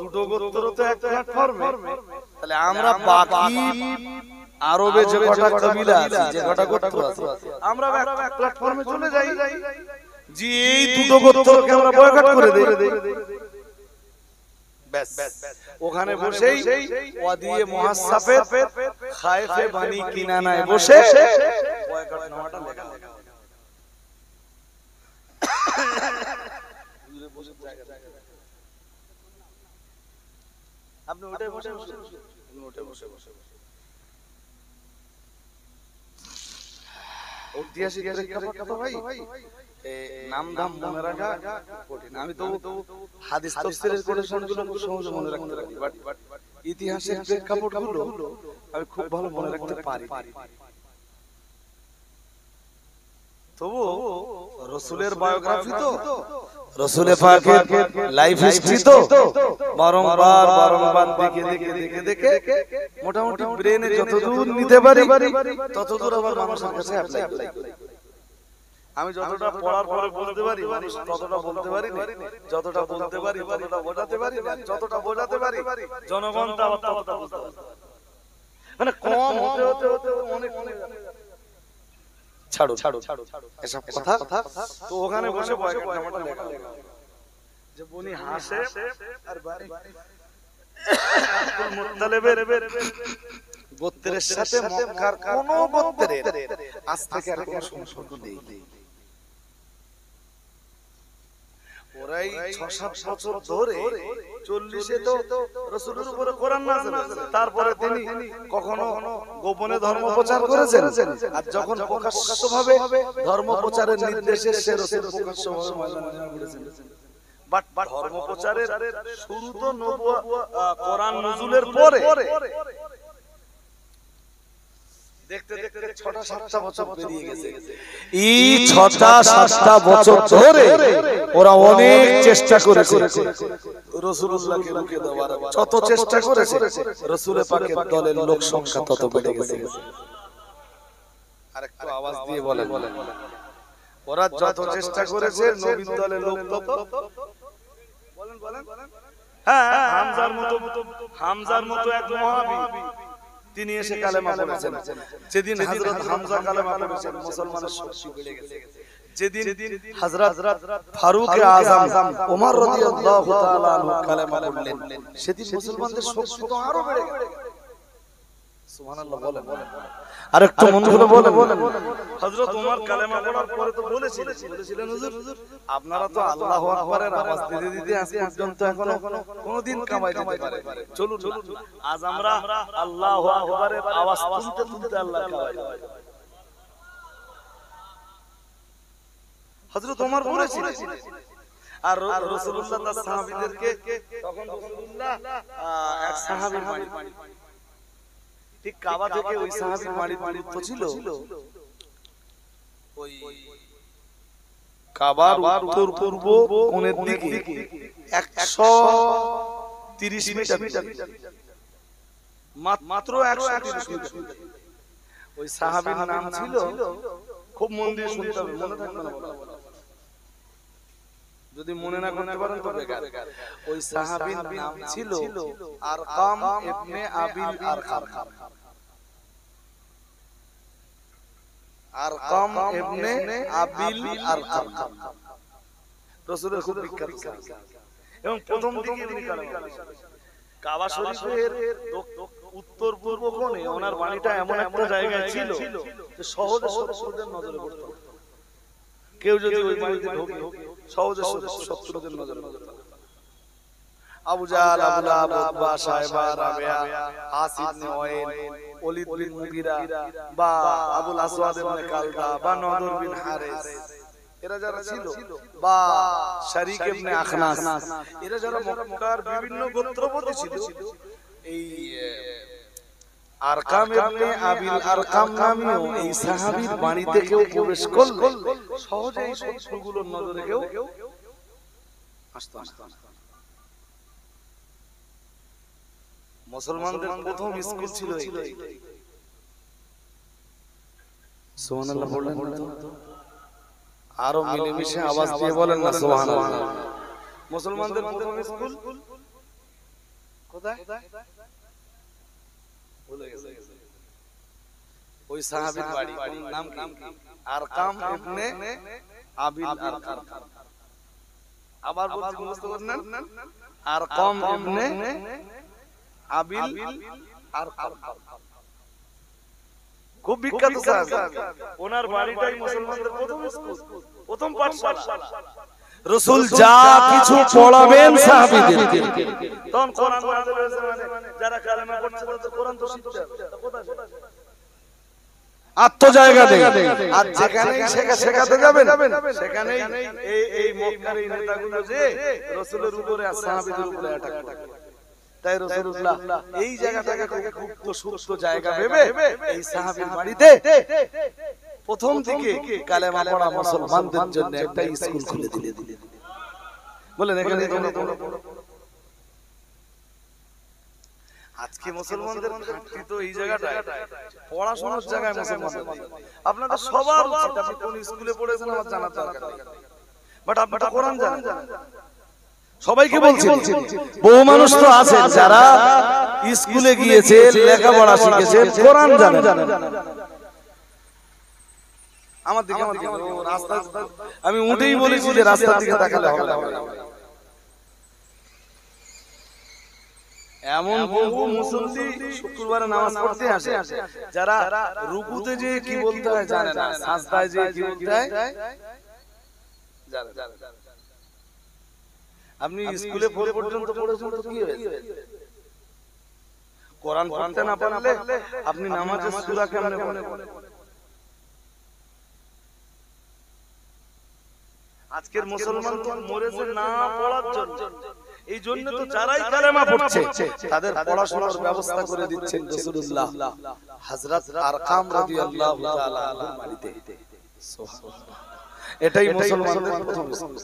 দুটো গোত্র তো এক প্ল্যাটফর্মে, তাহলে আমরা বাকি আরবে যে কটা কবিলা আছে, যে কটা গোত্র আছে, আমরা এক প্ল্যাটফর্মে চলে যাই, যে এই দুটো গোত্রকে আমরা বয়কট করে দেই। ব্যাস ওখানে বসেই ওয়াদিয়ে মুহাসসাফে খায়েফে বানি কিনানায় বসে বয়কট নামাটা লেখা। আপনি ওটাই বসে বসে ওটাই বসে বসে ঐতিহাসিক প্রেক্ষাপট ভাই নাম ধাম মনে রাখা কঠিন। আমি তো হাদিস তাফসীরের কোটেশনগুলো খুব সহজে মনে রাখতে পারি, বাট ইতিহাসের প্রেক্ষাপটগুলো আমি খুব ভালো মনে রাখতে পারি। তবু রাসূলের বায়োগ্রাফি তো, রাসূলের পাকের লাইফ হিস্ট্রি তো বারংবার দেখে দেখে মোটামুটি ব্রেনে যতদূর নিতে পারি ততদূর আবার মানুষের কাছে অ্যাপ্লাই করি। আমি যতটা পড়ার পরে বলতে পারি মানুষ ততটা বলতে পারি না, যতটা বলতে পারি ততটা বোঝাতে পারি না, যতটা বোঝাতে পারি জনগণ তা ততটা বুঝতে পারে। মানে কম হতে হতে হতে অনেক ছাড়ো এসব কথা। তো ওখানে বসে বয়কটটা লেখা যে বনি হাসে আর বাড়ি আব্দুল মুত্তালিবের গোত্রের সাথে মক্কার কোন গোত্রের আজ থেকে আর কোনো সম্পর্ক নেই। ওরাই 6-7 বছর ধরে 40-এ তো রাসূলের উপরে কোরআন নাযিল হয়েছে, তারপরে তিনি কখনো গোপনে ধর্ম প্রচার করেছেন, আর যখন প্রকাশ্যভাবে ধর্ম প্রচারের নির্দেশে সে রাসূল প্রকাশ্যভাবে ময়দানে ঘুরেছেন। বাট ধর্ম প্রচারের শুরু তো কোরআন নজুলের পরে। দেখতে দেখতে 6-7 বছর পেরিয়ে গেছে। এই 6-7 বছর ধরে ওরা অনেক চেষ্টা করেছে রাসূলুল্লাহকে রুখে দেওয়ার। যত চেষ্টা করেছে রাসূলের পাকের দলের লোক সংখ্যা তত বেড়ে গেছে। আরেকটু আওয়াজ দিয়ে বলেন। ওরা যত চেষ্টা করেছে নবীর দলের লোক তত বলেন। হ্যাঁ, হামজার মতো এক মহাবী তিনি এসে কালেমা পড়েছেন। যেদিন হযরত হামজা কালেমা পড়েছেন মুসলমানের শক্তি বেড়ে গেছে। যেদিন হযরত ফারুক আযম ওমর রাদিয়াল্লাহু তাআলা আনহু কালেমা পড়লেন, সেদিন মুসলমানদের শক্তি তো আরো বেড়ে গেল। সুবহানাল্লাহ বলেন। আরেকটু মন খুলে বলেন। হযরত ওমর কালেমা পড়ার পরে তো বলেছিলেন হুজুর আপনারা তো আল্লাহু আকবারের আওয়াজ দিতে দিতে আজ পর্যন্ত এখনো কোনদিন কামাই দিতে পারে, চলুন আজ আমরা আল্লাহু আকবারের আওয়াজ তুলতে আল্লাহ কামাই। হযরত ওমর বলেছিলেন। আর রাসূলুল্লাহ তার সাহাবীদেরকে তখন রাসূলুল্লাহ এক সাহাবীর বাড়ি, ঠিক কাবা থেকে ওই সাহাবীর বাড়ির দূরত্ব ছিল ওই কাবার উত্তর পূর্ব কোণের দিকে 130 মিটার, মাত্র 130 মিটার। ওই সাহাবীর নাম ছিল, খুব মন দিয়ে শুনতে হবে, মনে থাকবে না, যদি মনে না করতে পারেন তো বেকার। ওই সাহাবীর নাম ছিল আরকাম ইবনে আবিল আরকাম। আরকাম ইবনে আবিল আরকাম রাসূলের খুব বিখ্যাত সাহাবী, এবং প্রথম দিকে তিনি কাবা শরীফের উত্তর পূর্ব কোণে ওনার বাড়িটা এমন একটা জায়গায় ছিল যে সহজে শত্রুদের নজরে পড়তো। কেউ যদি ওই বাড়িতে ঢোকে সহজে শত্রুদের নজরে পড়তো। আবু জাহল, আবু লাহাব, উতবা, শায়বা, রাবিয়া, আসিদ ইবনে ওয়াইল, ওলীদ বিন মুগীরা বা আবুল আসওয়াদ ইবনে কালদা বা নদর বিন হারিস, এরা যারা ছিল, বা শারীক ইবনে আখনাস, এরা যারা মক্কার বিভিন্ন গোত্রপতি ছিল, এই আরকাম ইবনে আবিল আরকাম নামীয় এই সাহাবীর বাড়িতে কেউ প্রবেশ করলে সহজে এই শত্রুগুলোর নজরে কেউ আসতো না। মুসলমানদের প্রথম স্কুল ছিল এইটাই। সুবহানাল্লাহ বললেন তো, আরো মিলেমিশে আওয়াজ দিয়ে বলেন না সুবহানাল্লাহ। মুসলমানদের প্রথম স্কুল কোথায়? ভুলে গেছে। ওই সাহাবীর বাড়ি, নাম কি? আরকাম ইবনে আবিল আরকাম। আবার বলছি, মুখস্থ করেন। আরকাম ইবনে আবিল আরকাম, খুব বিখ্যাত সাহাবী। ওনার বাড়িটাই মুসলমানদের প্রথম স্কুল, প্রথম পাঠশালা। রাসূল যা কিছু পড়াবেন সাহাবীদেরকে, তখন কোরআন নাযিল হয়েছে, মানে যারা কালেমা পড়ছে তাদের কোরআন তো শিখতে হবে। কোথায় আত্ম জায়গা দেয়, আর যেখানেই শেখাতে যাবেন সেখানেই এই মক্কার এই নেতাগুলো যে রাসূলের উপরে আর সাহাবীদের উপরে অ্যাটাক করে। তাই রাসূলুল্লাহ এই জায়গাটাকে খুব গুপ্ত সুপ্ত জায়গা ভেবে এই সাহাবীর বাড়িতে প্রথম থেকে কালেমা পড়া মুসলমানদের জন্য একটা স্কুল খুলে দিলেন। বলেন এখানে তোমরা পড়ো। আজকে মুসলমানদের ঘাটতি তো এই জায়গাটায়, পড়াশোনার জায়গায় মুসলমানদের। আপনাদের সবার উচিত, আপনি কোন স্কুলে পড়েছেন আমার জানার দরকার নেই, বাট আপনি তো কোরআন জানেন। সবাইকে বলছি, বহু মানুষ তো আছে যারা স্কুলে গিয়েছে, লেখাপড়া শিখেছে, কোরআন জানেন। আমার দিকে রাস্তা, আমি উঠেই বলেছি যে রাস্তার দিকে তাকালে হবে না। এমন বহু মুসল্লি শুক্রবারে নামাজ পড়তে আসে যারা রুকুতে যে কি বলতে হয় জানে না, সাজদায় যে কি বলতে হয় জানে না। আপনি স্কুলে 4 পর্যন্ত পড়েছেন তো কি হয়েছে? কোরআন পড়তে না পারলে আপনি নামাজের সূরা কেমনে পড়বেন? আজকের মুসলমান তো মরেছে না পড়ার জন্য। এই জন্য তো যারাই কালেমা পড়ছে তাদের পড়াশোনার ব্যবস্থা করে দিচ্ছেন রাসূলুল্লাহ হযরত আরকাম রাদিয়াল্লাহু তাআলা আনহুর বাড়িতে। সুবহানাল্লাহ, এটাই মুসলমানদের প্রথম স্কুল।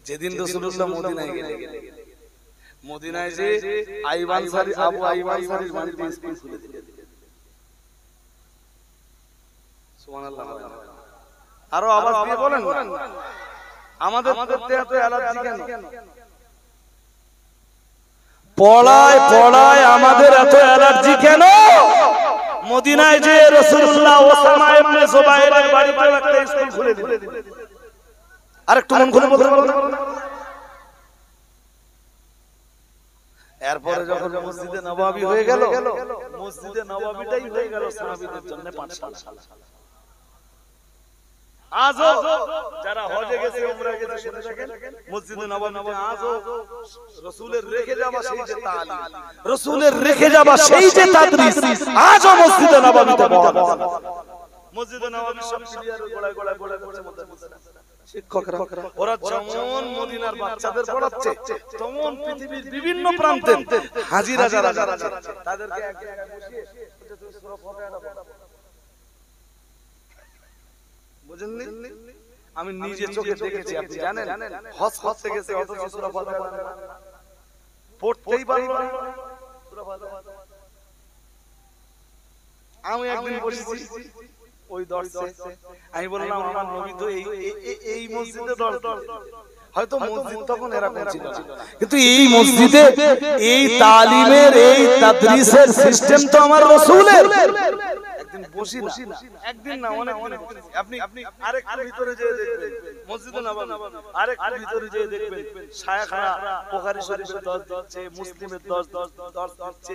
যেদিন রাসূলুল্লাহ মদিনায় গেলেন, মদিনায় যে আইব আনসারী, আবু আইব আনসারীর বাড়িতে স্কুল খুলে দিলেন। সুবহানাল্লাহ। আরো আওয়াজ দিয়ে বলেন না, আমাদের করতে এত অ্যালার্জি কেন? পড়ায় আমাদের এত অ্যালার্জি কেন? মদিনায় যে রাসূলুল্লাহ ওসামা ইবনে জুবাইরের বাড়িতে একটা স্কুল খুলে দিলেন। আরেকটু মন খুলে বলতে পারবেন? এরপরে যখন মসজিদে নববী হয়ে গেল, মসজিদে নববীটাই হয়ে গেল সাহাবীদের জন্য পাঠশালা। আজও যারা হজে গেছে, উমরা গেছে, শুনে থাকেন মসজিদে নববীতে আজও রাসূলের রেখে যাওয়া সেই যে তালিম, রাসূলের রেখে যাওয়া সেই যে তাদরিস আজও মসজিদে নববীতে পাওয়া যায়। মসজিদে নববী সব ক্লিয়ার গোড়ায় পড়ছে মধ্যে শিক্ষকরা, ওরা যেমন মদিনার বাচ্চাদের পড়াচ্ছে তেমন পৃথিবীর বিভিন্ন প্রান্তে হাজিরা যারা আছে তাদেরকে এক জায়গায় বসিয়ে সূরা ফাতিহা পড়ানো। বুঝেননি? আমি নিজে চোখে দেখেছি, আপনি জানেন হজ করতে গেছে অথচ সূরা ফাতিহা পড়তেই পারলো না। সূরা ফাতিহা আমি একদিন বসেছি ওই দর্শে, আমি বললাম আমার নবী তো এই মসজিদে দর্শ, হয়তো মসজিদ তখন এরকম ছিল না, কিন্তু এই মসজিদে এই তালিমের এই তাদরিসের সিস্টেম তো আমার রাসূলের। একদিন বসি না, একদিন না অনেক দিন, আপনি আরেকটু ভিতরে যেয়ে দেখবেন মসজিদে নববী, আরেকটু ভিতরে যেয়ে দেখবেন শায়খরা বুখারী শরীফের দর্শ দিচ্ছে, মুসলিমের দর্শ দিচ্ছে,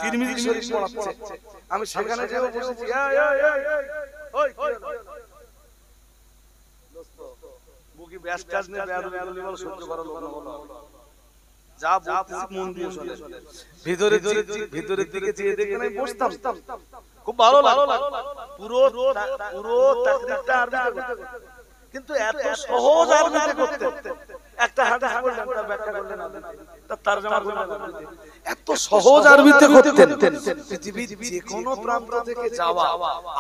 তিরমিজি শরীফ পড়াচ্ছে। আমি সেখানে যেও বসেছি, ওই দোস্ত বুকি ব্যাস কাজ নিয়ে বেয়াদবি বল, সহ্য করার লোক না, যা বলতেছি মন দিয়ে শুনে। ভিতরের দিকে যেয়ে দেখেন আমি বসতাম, খুব ভালো লাগলো, পুরো তাকরীরটা আরবিতে করতে, কিন্তু এত সহজ আরবিতে করতে, একটা হাদিস বললেন তার ব্যাখ্যা করলেন তার তরজমা করলেন, এত সহজ আরবিতে করতেন। পৃথিবীর যে কোনো প্রান্ত থেকে যাওয়া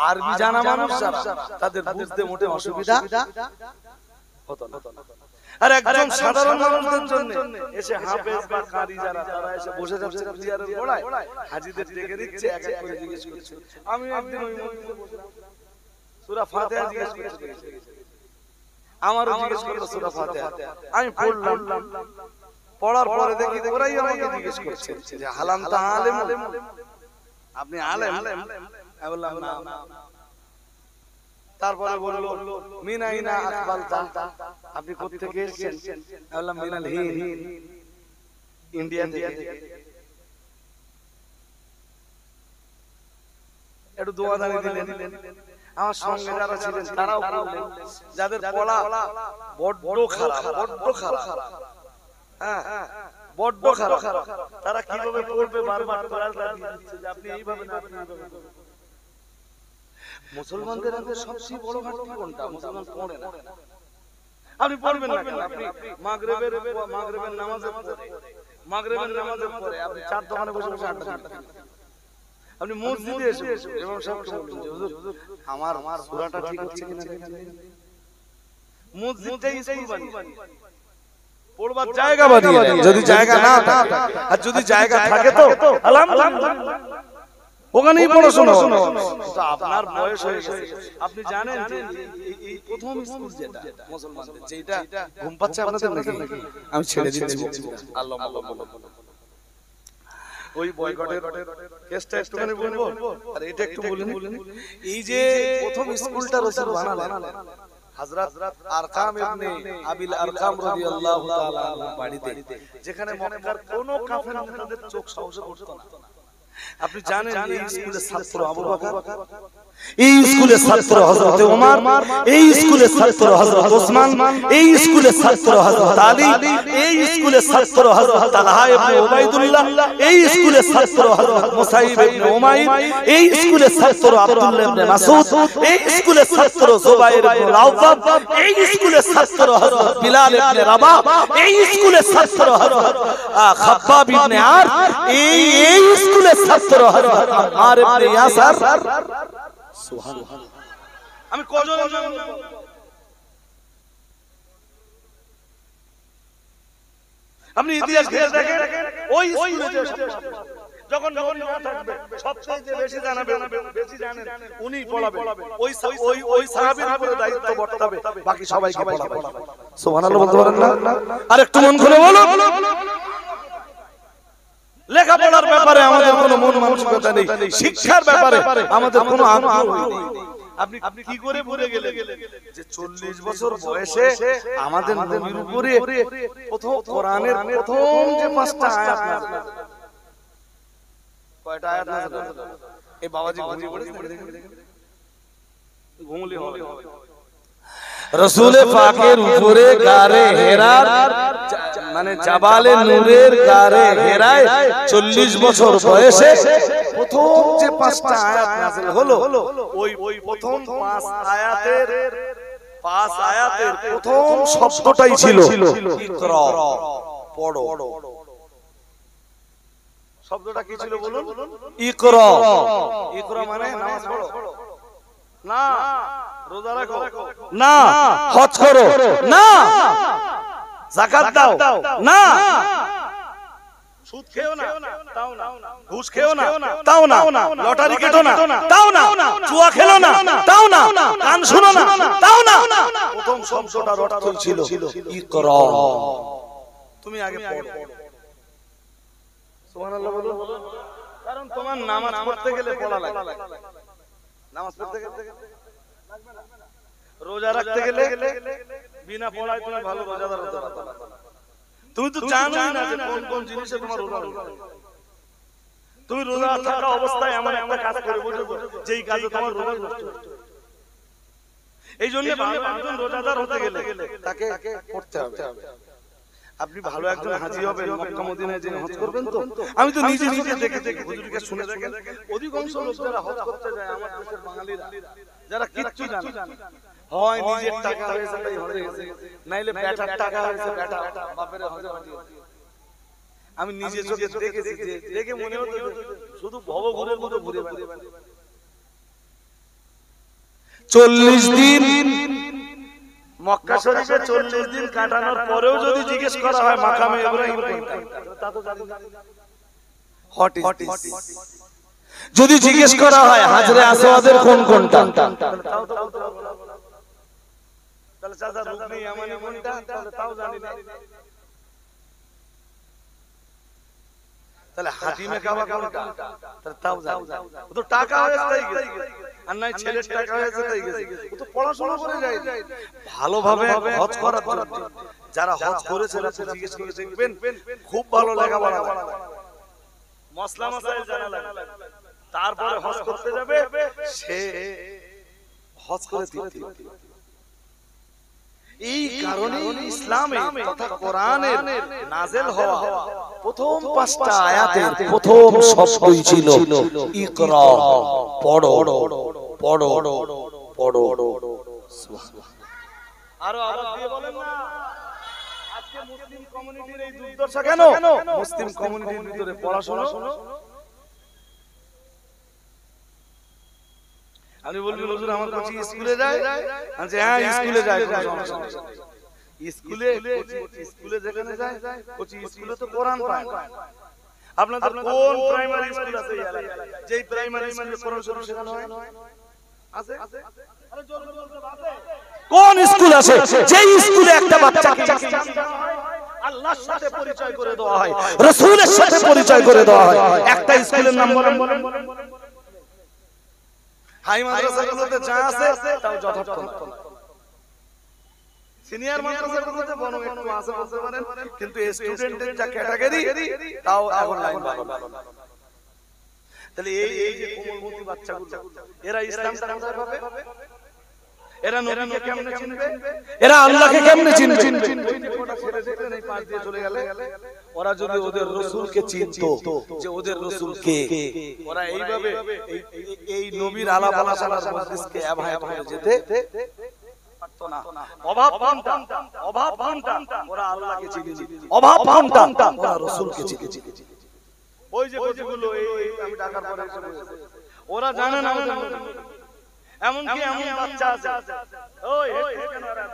আরবি জানা মানুষ যারা তাদের বুঝতে মোটে অসুবিধা হতো না। আর একজন সাধারণ মানুষদের জন্য এসে হাফেজ বা কারি যারা তারা এসে বসে যাচ্ছে চেয়ারের গোড়ায়, হাজীদের ডেকে দিচ্ছে, এক এক করে জিজ্ঞেস করছে। আমি একদিন ওই মসজিদে বসলাম, সূরা ফাতিহা জিজ্ঞেস করতে গেছে, আমারও জিজ্ঞেস করলো সূরা ফাতিহা, আমি পড়লাম, পড়ার পরে দেখি ওরাই আমাকে জিজ্ঞেস করছে যে হালাম তা আলেম, আপনি আলেম? আমি বললাম না। তারপরে বললো মিন আইনা আকবালতা, আপনি কোথা থেকে এসেছেন? আমি বললাম মিনাল হিন্দ, ইন্ডিয়া থেকে। একটু দোয়া দানি দিলেন, আমার সঙ্গে যারা ছিলেন তারাও বললেন যাদের পড়া বড্ড খারাপ, হ্যাঁ বড্ড খারাপ, তারা কিভাবে পড়বে বারবার কোরআনটা দিয়ে দিচ্ছে যে আপনি এইভাবে না মুসলমানদের সবচেয়ে বড় ঘাটতি কোনটা? মুসলমান পড়ে না। আপনি পড়বেন না কেন? আপনি মাগরিবের নামাজের পরে আপনি চার দোকানে বসে বসে আড্ডা দিচ্ছেন। আপনি মসজিদে এসে ইমাম সাহেবকে বলুন যে হুজুর আমার সূরাটা ঠিক হচ্ছে কিনা দেখেন। মসজিদটাই স্কুল বানিয়ে পড়বার জায়গা বানিয়ে দেন। যদি জায়গা না থাকে আর যদি জায়গা থাকে তো আলহামদুলিল্লাহ ওখানেই পড়াশোনা। তো আপনার বয়স হয়ে গেছে, আপনি জানেন যে এই প্রথম স্কুল যেটা মুসলমানদের, যেটা ঘুম পাচ্ছে আপনাদের নাকি? আমি ছেড়ে দিচ্ছি আল্লাহ ওই বয়কটের কেসটা একটুখানি বলবো আর এটা একটু বলুন। এই যে প্রথম স্কুলটা রাসূল বানালেন হযরত আরকাম ইবনে আবিল আরকাম রাদিয়াল্লাহু তাআলা আনহু বাড়িতে, যেখানে মক্কার কোন কাফের নেতাদের চোখ সাহস করত না। আপনি জানেন এই স্কুলের ছাত্র আবু বকর, এই স্কুলের ছাত্র হযরত ওমর, এই স্কুলের ছাত্র হযরত ওসমান, এই স্কুলের ছাত্র হযরত আলী, এই স্কুলের ছাত্র হযরত তালহা ইবনে উবাইদুল্লাহ, এই স্কুলের ছাত্র হযরত মুসাইব ইবনে উমাইর, এই স্কুলের ছাত্র আব্দুল্লাহ ইবনে মাসউদ, এই স্কুলের ছাত্র জুবাইর ইবনে আওয়াম, এই স্কুলের ছাত্র হযরত বিলাল ইবনে রাবাহ, এই স্কুলের ছাত্র হযরত খাব্বাব ইবনে আর, এই স্কুলের ছাত্র হযরত আম্মার ইবনে ইয়াসার। সুবহানাল্লাহ। আমি কজন আপনি ইতিহাস ঘেঁটে দেখেন, ওই স্কুলে যখন না থাকবে সবচেয়ে বেশি জানেন উনি পড়াবেন, ওই সাহাবীর উপরে দায়িত্ব বর্তাবে, বাকি সবাইকে পড়াবে। সুবহানাল্লাহ বলতে পারেন না? আর একটু মন খুলে বলো। লেখাপড়ার ব্যাপারে আমাদের কোনো মন মানসিকতা নেই, শিক্ষার ব্যাপারে আমাদের কোনো আগ্রহ নেই। আপনি কি করে ভুলে গেলেন যে 40 বছর বয়সে আমাদের নবীর উপরে প্রথম কোরআনের প্রথম যে 5টা আয়াত নাযিল, কয়টা আয়াত নাযিল? এই বাবাজি ঘুমিয়ে পড়েছে, ঘুমলি হবে। রাসূল পাকের উপরে গারে হেরার মানে জাবালে নূরের গারে হেরায় 40 বছর বয়সে প্রথম যে 5টা আয়াত নাযিল হলো, ওই প্রথম 5 আয়াতের প্রথম শব্দটাই ছিল ইকরা, পড়ো। শব্দটা কি ছিল বলুন? ইকরা। ইকরা মানে নামাজ পড়ো না, রোজা রাখো না, হজ করো না, যাকাত দাও না, সুদ খেও না তাও না, ঘুষ খেও না তাও না, লটারি কেটো না তাও না, জুয়া খেলো না তাও না, গান শুনো না তাও না। প্রথম শব্দটার অর্থ ছিল ইকরা, তুমি আগে পড়ো। সুবহানাল্লাহ বলুন। কারণ তোমার নামাজ পড়তে গেলে পড়া লাগে, নামাজ পড়তে গেলে লাগবে না, রোজা রাখতে গেলে বিনা পড়ায় তুমি ভালো রোজাদার হতে পারবে না। তুমি তো জানোই না যে কোন কোন জিনিসে তোমার রোজা হবে। তুমি রোজা থাকা অবস্থায় এমন একটা কাজ করে বসেছো যেই কাজে তোমার রোজা নষ্ট হচ্ছে। এই জন্য ভালো একজন রোজাদার হতে গেলে তাকে পড়তে হবে। আপনি ভালো একজন হাজী হবেন, মক্কা মদিনায় যে হজ করবেন। তো আমি তো নিজে দেখে হুজুরকে শুনে দেখেন, অধিকাংশ লোক যারা হজ করতে যায় আমার দেশের বাঙালিরা, যারা কিচ্ছু জানে না, হয় নিজের টাকা হয়েছে তাই হজে গেছে, নাইলে বেটার টাকা হয়েছে বেটা বাপের হজে পাঠিয়েছে। আমি নিজে চোখে দেখেছি, দেখে মনে হতো শুধু ভবঘুরের মতো ঘুরে বেড়ায়। 40 দিন মক্কা শরীফে 40 দিন কাটানোর পরেও যদি জিজ্ঞেস করা হয় মাকামে ইব্রাহিম কোনটা, তা তো জানি না। What is this? যদি জিজ্ঞেস করা হয় হাজরে আসওয়াদের কোনটা, তাহলে চাচা রুকনি ইয়ামানি কোনটা, তাও জানি না। তাহলে হাতিমে কাবা কোনটা, তাও জানি না। ও তো টাকা হয়েছে তাই গেছে, আর নাই ছেলের টাকা হয়েছে তাই গেছে। ও তো পড়াশোনা করে যায় ভালোভাবে হজ করার জন্য। যারা হজ করেছে তারা জিজ্ঞেস করে দেখবেন খুব ভালো লেখাপড়া করে, মসলা মাসাইল জানা লাগে, তারপরে হজ করতে যাবে সে হজ করে তৃপ্তি। এই কারণে ইসলামে তথা কোরআনের নাযিল হওয়া প্রথম 5টা আয়াতের প্রথম শব্দই ছিল ইকরা, পড়ো পড়ো পড়ো। সুবহানাল্লাহ। আরো আওয়াজ দিয়ে বলেন না। আজকে মুসলিম কমিউনিটির এই দুর্দশা কেন? মুসলিম কমিউনিটির ভিতরে পড়াশোনা, আপনি বলবেন হুজুর আমার কোচি স্কুলে যায়, আচ্ছা হ্যাঁ স্কুলে যায়, স্কুলে যেখানে যায় কোচি স্কুলে তো কোরআন পায়। আপনাদের কোন প্রাইমারি স্কুল আছে যেই প্রাইমারি স্কুলে কোরআন শরীফ শেখানো হয়? আছে? আরে জোরে বলতে বাতে কোন স্কুল আছে যেই স্কুলে একটা বাচ্চাকে আল্লাহর সাথে পরিচয় করে দেওয়া হয়, রাসূলের সাথে পরিচয় করে দেওয়া হয়? একটা স্কুলের নাম বলেন। হাই মাদ্রাসাগুলোতে যা আছে তাও যথার্থ না। সিনিয়র মাদ্রাসাগুলোতে বরং একটু আছে বলতে পারেন, কিন্তু স্টুডেন্টের যা ক্যাটাগরি তাও এখন লাইন ভালো। তাহলে এই যে কোমলমতি বাচ্চাগুলো, এরা ইসলামটা কোথায় পাবে? এরা নবীকে কেমনে চিনবে? এরা আল্লাহকে কেমনে চিনবে? ওটা ছেড়ে দিলেন এই পাশ দিয়ে চলে গেলে, ওরা যদি ওদের রাসূলকে চিনতো যে ওদের রাসূল কে, ওরা এইভাবে এই নবীর আলাপ আলোচনার মজলিসকে অ্যাভয়েড করে যেতে পারতো না। অভাব কোনটা? ওরা আল্লাহকে চিনে। অভাব কোনটা? ওরা রাসূলকে চিনে। ওই যে কথাগুলো এই আমি ঢাকার পরে এসে বলেছি, ওরা জানে না ওদের নবী। এমনকি এমন বাচ্চা আছে, ওই কেন ওরা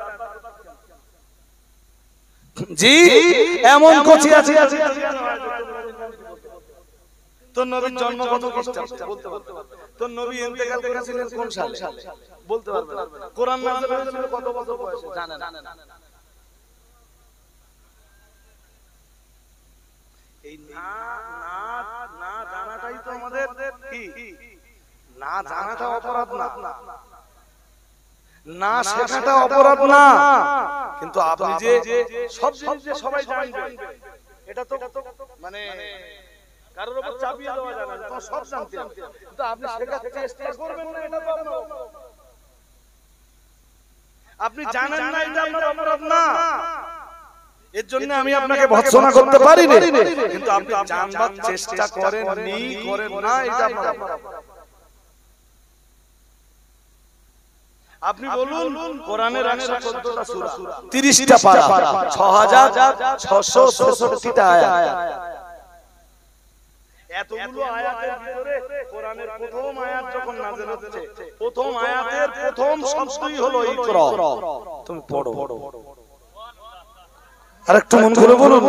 জি এমন কোচি আছে তোর নবীর জন্ম কত খ্রিস্টাব্দে বলতে পারবে? তোর নবী ইন্তেকাল করেছিলেন কোন সালে বলতে পারবে না। কোরআন নাযিল হয়েছিল কত বছর বয়সে জানেন? এই না জানাটাই তো আমাদের কি, না জানাটা অপরাধ না, না শেখাটা অপরাধ না, কিন্তু আপনি যে সব জিনিস যে সবাই জানবে এটা তো মানে কারোর উপর চাপিয়ে দেওয়া যায় না। তো সব জানতে হবে, কিন্তু আপনি শেখার চেষ্টা করবেন না, এটা তো আপনি জানেন না, এটা আপনার অপরাধ না। এর জন্য আমি আপনাকে ভৎসনা করতে পারি না, কিন্তু আপনি জানবার চেষ্টা করেন না, এটা আপনার অপরাধ। আপনি বলুন কোরআনের 114টা সূরা, 30টা পারা, 6666টা আয়াত, এতগুলো আয়াতের ভিতরে কোরআনের প্রথম আয়াত যখন নাযিল হচ্ছে, প্রথম আয়াতের প্রথম শব্দই হলো ইকরা, তুমি পড়ো। আরেকটু মন করে বলুন,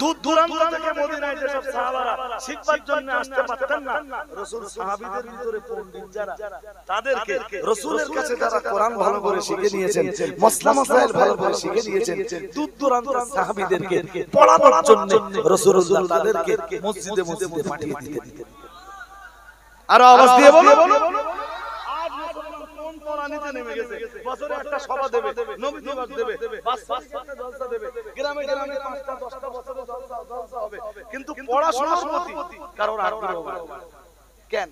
দূর দূরান্ত থেকে মদিনায় যেসব সাহাবারা শিক্ষার জন্য আসতে পারতেন না, রাসূল সাহাবীদের ভিতরে পণ্ডিত যারা, তাদেরকে রাসূলের কাছে যারা কোরআন ভালো করে শিখে নিয়েছেন, মাসলা মাসাইল ভালো করে শিখে নিয়েছেন, দূর দূরান্তের সাহাবীদেরকে পড়ানোর জন্য রাসূলুল্লাহ তাদেরকে মসজিদে মসজিদে পাঠিয়ে দিতেন। আর আওয়াজ দিয়ে বলুন, আজ মুসলমান কোন কোরআনিতে নেমে গেছে, বছরে একটা সভা দেবে, নবী দিবস দেবে, বাস জলসা দেবে, গ্রামে গ্রামে 5টা 10টা বছরে জলসা হবে, কিন্তু পড়াশোনার প্রতি কারোর আগ্রহ নেই। কেন?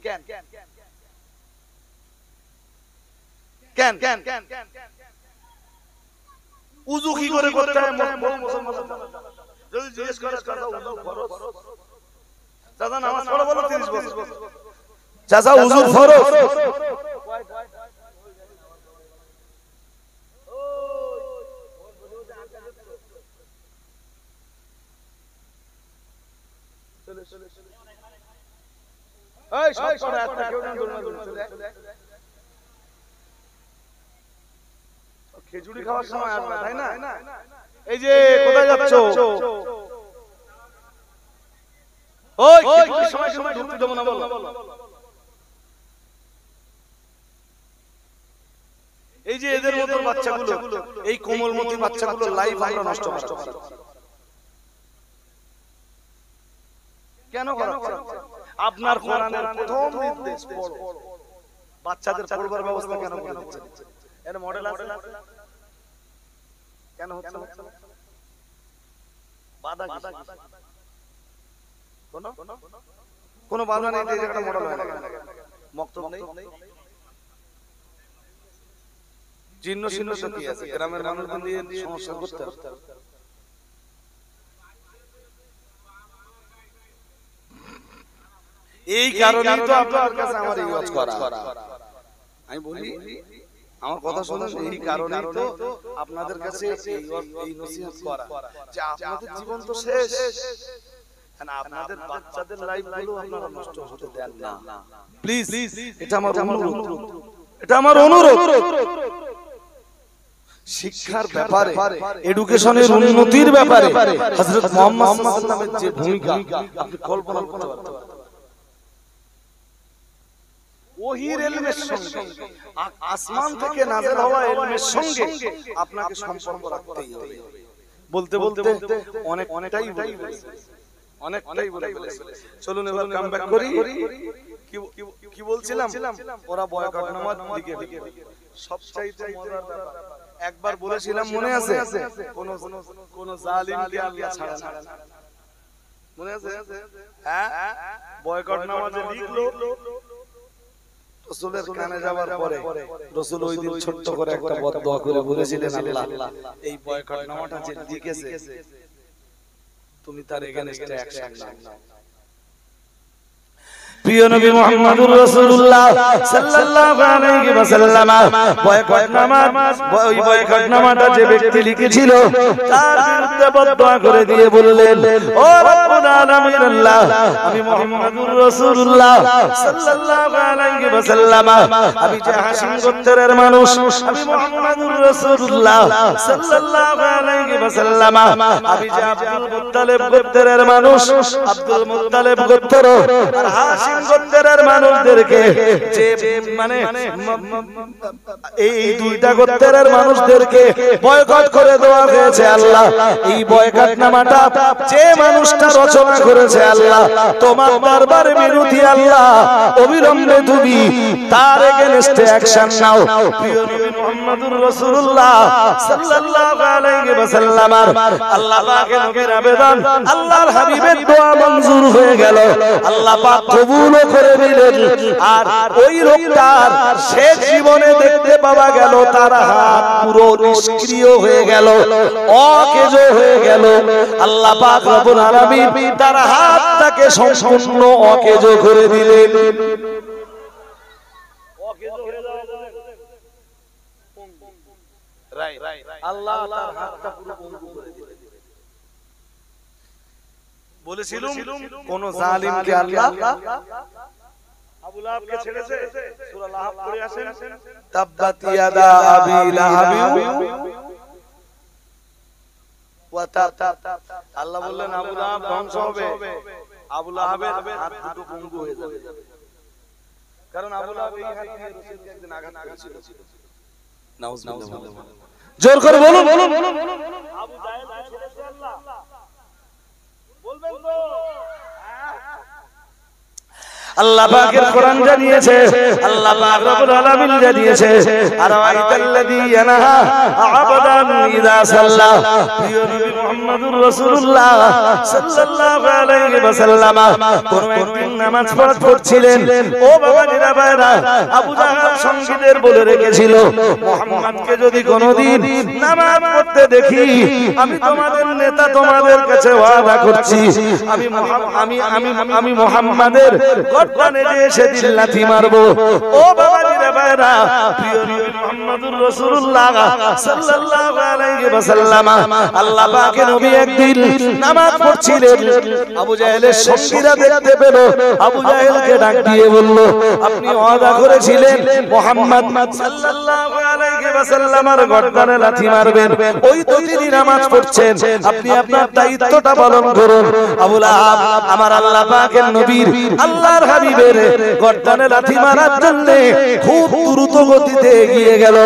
উযু কি করে করতে হয় মুসলমান যদি জিজ্ঞেস করে, চাচা উযু ফরজ, চাচা নামাজ পড়া বলো 30 বছর, চাচা উযু ফরজ, এই সব পড়া একটা কেউ না চলে খেজুরি খাওয়ার সময় আসবে, তাই না? এই যে কোথায় যাচ্ছো? ওই খেজুরির সময় ঢুকতে দেব না বলো। এই যে এদের মতো বাচ্চাগুলো, এই কোমলমতি বাচ্চাগুলো লাইফ আমরা নষ্ট করছি। কেন করাচ্ছি? আপনার কোরআনের প্রথম নির্দেশ পড়ো, বাচ্চাদের পড়বার ব্যবস্থা কেন করে দিচ্ছেন? এর মডেল আছে কেন হচ্ছে না? বাধা কোন বাধা নেই, এই জায়গাটা মডেল হয় না, মক্তব নেই, চিহ্ন চিহ্ন তো কি আছে গ্রামের মানুষদের নিয়ে সমস্যা করতে হবে। এই কারণেই তো আপনার কাছে আমার এই ওয়াজ করা। আমি বলি আমার কথা শুনুন, এই কারণেই তো আপনাদের কাছে এই নসিহত করা যে আপনাদের জীবন তো শেষ, আপনাদের বাচ্চাদের লাইফগুলো আপনারা নষ্ট হতে দেন না প্লিজ। এটা আমার অনুরোধ, এটা আমার অনুরোধ। শিক্ষার ব্যাপারে, এডুকেশনের উন্নতির ব্যাপারে হযরত মুহাম্মদ সাল্লাল্লাহু আলাইহি ওয়াসাল্লামের যে ভূমিকা আপনি কল্পনা করতে পারবেন না। ওহীর ইলমের সঙ্গে, আসমান থেকে নাযিল হওয়া ইলমের সঙ্গে আপনাকে সম্পর্ক রাখতেই হবে। বলতে বলতে অনেকটাই বলে ফেলেছি। চলুন এবার কাম ব্যাক করি। কি বলছিলাম? ওরা বয়কট নামাজ দিকে সবচাইতে মজার ব্যাপার একবার বলেছিলাম, মনে আছে? কোন জালিমকে আল্লাহ ছাড়ে না, মনে আছে? হ্যাঁ, বয়কট নামাজে লিখলো, রাসূলের কানে যাওয়ার পরে রাসূল ওই দিন ছোট্ট করে একটা বদদোয়া করে বলেছিলেন, আল্লাহ এই বয়কট নামাটা যে লিখেছে তুমি তার এগেইনস্টে অ্যাকশন নাও। প্রিয় নবী মুহাম্মদুর রাসূলুল্লাহ সাল্লাল্লাহু আলাইহি ওয়াসাল্লাম বয়কট নামাটা যে ব্যক্তি লিখেছিল তার বিরুদ্ধে বদদোয়া করে দিয়ে বললেন, ও রব্বুল আলামিন আল্লাহ, আমি মুহাম্মদুর রাসূলুল্লাহ সাল্লাল্লাহু আলাইহি ওয়াসাল্লাম, আমি যে হাশিম গোত্রের মানুষ, আমি মুহাম্মদুর রাসূলুল্লাহ সাল্লাল্লাহু আলাইহি ওয়াসাল্লাম, আমি যে আব্দুল মুত্তালিব গোত্রের মানুষ, আব্দুল মুত্তালিব গোত্র আর হাশিম গোত্রের মানুষদেরকে যে মানে এই দুইটা গোত্রের মানুষদেরকে বয়কট করে দেওয়া হয়েছে আল্লাহ, এই বয়কট নামাটা যে মানুষটা রচনা করেছে আল্লাহ, তোমার দরবারে মিনতি আল্লাহ, অবিলম্বে তুমি তার এগেইনস্টে অ্যাকশন নাও। প্রিয় নবী মুহাম্মদুর রাসূলুল্লাহ সাল্লাল্লাহু আলাইহি ওয়াসাল্লাম, আল্লাহ পাকের নবীর আবেদন, আল্লাহর হাবিবের দোয়া মঞ্জুর হয়ে গেল, আল্লাহ পাক কবুল করে দিলেন। আর ওই লোকটার শেষ জীবনে দেখতে পাওয়া গেল তার হাত পুরো নিষ্ক্রিয় হয়ে গেল, অকেজ হয়ে গেল। আল্লাহ পাক রব্বুল আলামিন তার হাতটাকে সম্পূর্ণ অকেজ করে দিলেন। অকেজ হয়ে যাওয়া রাইট, আল্লাহ তার হাতটা পুরো পঙ্গু করে দিলেন। বলেছিলাম কোন জালিমকে আল্লাহ আবু লাহাবকে ছেড়েছে, সূরা লাহাব পড়ে আসেন, তাব্বাত ইয়াদা আবি লাহাব ওয়া তাব। আল্লাহ বললেন আবু লাহাব ধ্বংস হবে, আবু লাহাবের হাত দুটো পঙ্গু হয়ে যাবে, কারণ আবু লাহাব এই হাত দিয়ে রাসূলকে একদিন আঘাত করেছিল। নাউজুবিল্লাহ, জোর করে বলুন। আবু জাহেলকে ছেড়েছে আল্লাহ, বলবেন তো? আল্লাহ পাকের কোরআন জানিয়েছে, আল্লাহ পাক রব্বুল আলামিন জানিয়েছে, আরাআইতাল্লাযী ইয়ানহা আবাদান ইযা সাল্লা। প্রিয় নবী মুহাম্মদুর রাসূলুল্লাহ সাল্লাল্লাহু আলাইহি ওয়াসাল্লাম কোন একদিন নামাজ পড়ছিলেন। ও বাবাজিরা ভাইরা, আবু জাহেল সঙ্গীদের বলে রেখেছিল, মুহাম্মদকে যদি কোনদিন নামাজ পড়তে দেখি, আমি তোমাদের নেতা, তোমাদের কাছে ওয়াদা করছি, আমি মুহাম্মাদের গর্দানে যে সেদিন লাথি মারবো। ও বাবাজিরা ভাইরা, প্রিয় নবী মুহাম্মদুর রাসূলুল্লাহ সাল্লাল্লাহু আলাইহি ওয়াসাল্লাম, আল্লাহ পাকের নবী একদিন নামাজ পড়ছিলেন, আবু জাহেলের সঙ্গীরা দেখতে পেল, আবু জাহেলকে ডাক দিয়ে বলল, আপনি ওয়াদা করেছিলেন মুহাম্মদ সাল্লাল্লাহু আলাইহি ওয়াসাল্লামের গর্দানে লাথি মারবেন, ওই তো তিনি নামাজ পড়ছেন, আপনি আপনার দায়িত্বটা পালন করুন। আবু লাহাব আমার আল্লাহ পাকের নবীর, আল্লাহর হাবিবের গর্দানে লাথি মারার জন্য খুব দ্রুত গতিতে এগিয়ে গেল।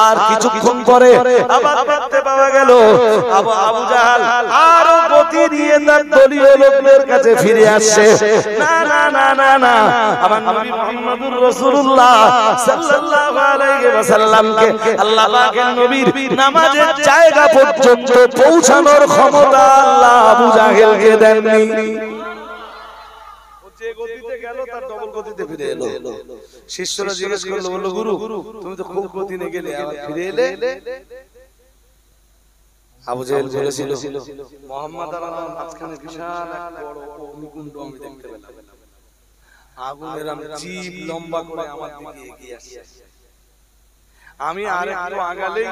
আর কিছুক্ষণ পরে আবার দেখতে পাওয়া গেল আবু জাহেল আরো গতি নিয়ে তার দলীয় লোকদের কাছে ফিরে আসছে। না না না না না, আমার নবী মুহাম্মদুর রাসূলুল্লাহ সাল্লাল্লাহু আলাইহি ওয়াসাল্লামকে আল্লাহ পাকের নবীর নামাজের জায়গা পর্যন্ত পৌঁছানোর ক্ষমতা আল্লাহ আবু জাহেলকে দেননি। যে গতিতে গেল গেল তার ডবল গতিতে ফিরে এলো। শিষ্যরা জিজ্ঞেস করলো, বলল গুরু তুমি তো খুব গতি নিয়ে গেলে, আবার ফিরে এলে? আবু জেহেল বলেছিল, মুহাম্মদ আর আমার মাঝখানে বিশাল এক বড় অগ্নিকুণ্ড আমি দেখতে পেলাম, আগুনের জিভ লম্বা করে আমার দিকে এগিয়ে আসছে। আমি আর একটু আগালেই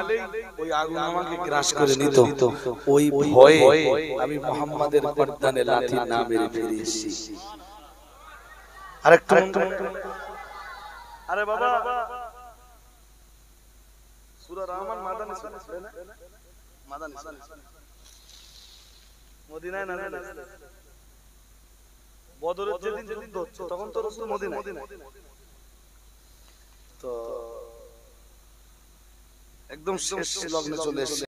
ওই আগুন আমাকে গ্রাস করে নিত। ওই ভয়ে আমি মুহাম্মাদের গর্দানে লাথি না মেরে ফিরে এসেছি। আরেকটু আরে বাবা সূরা রহমান মাদানী সূরা না, মাদানী মদিনায় না, বদরের যেদিন যুদ্ধ হচ্ছে তখন তো রাসূল মদিনায়। তো একদম শেষ লগ্নে চলে এসেছে।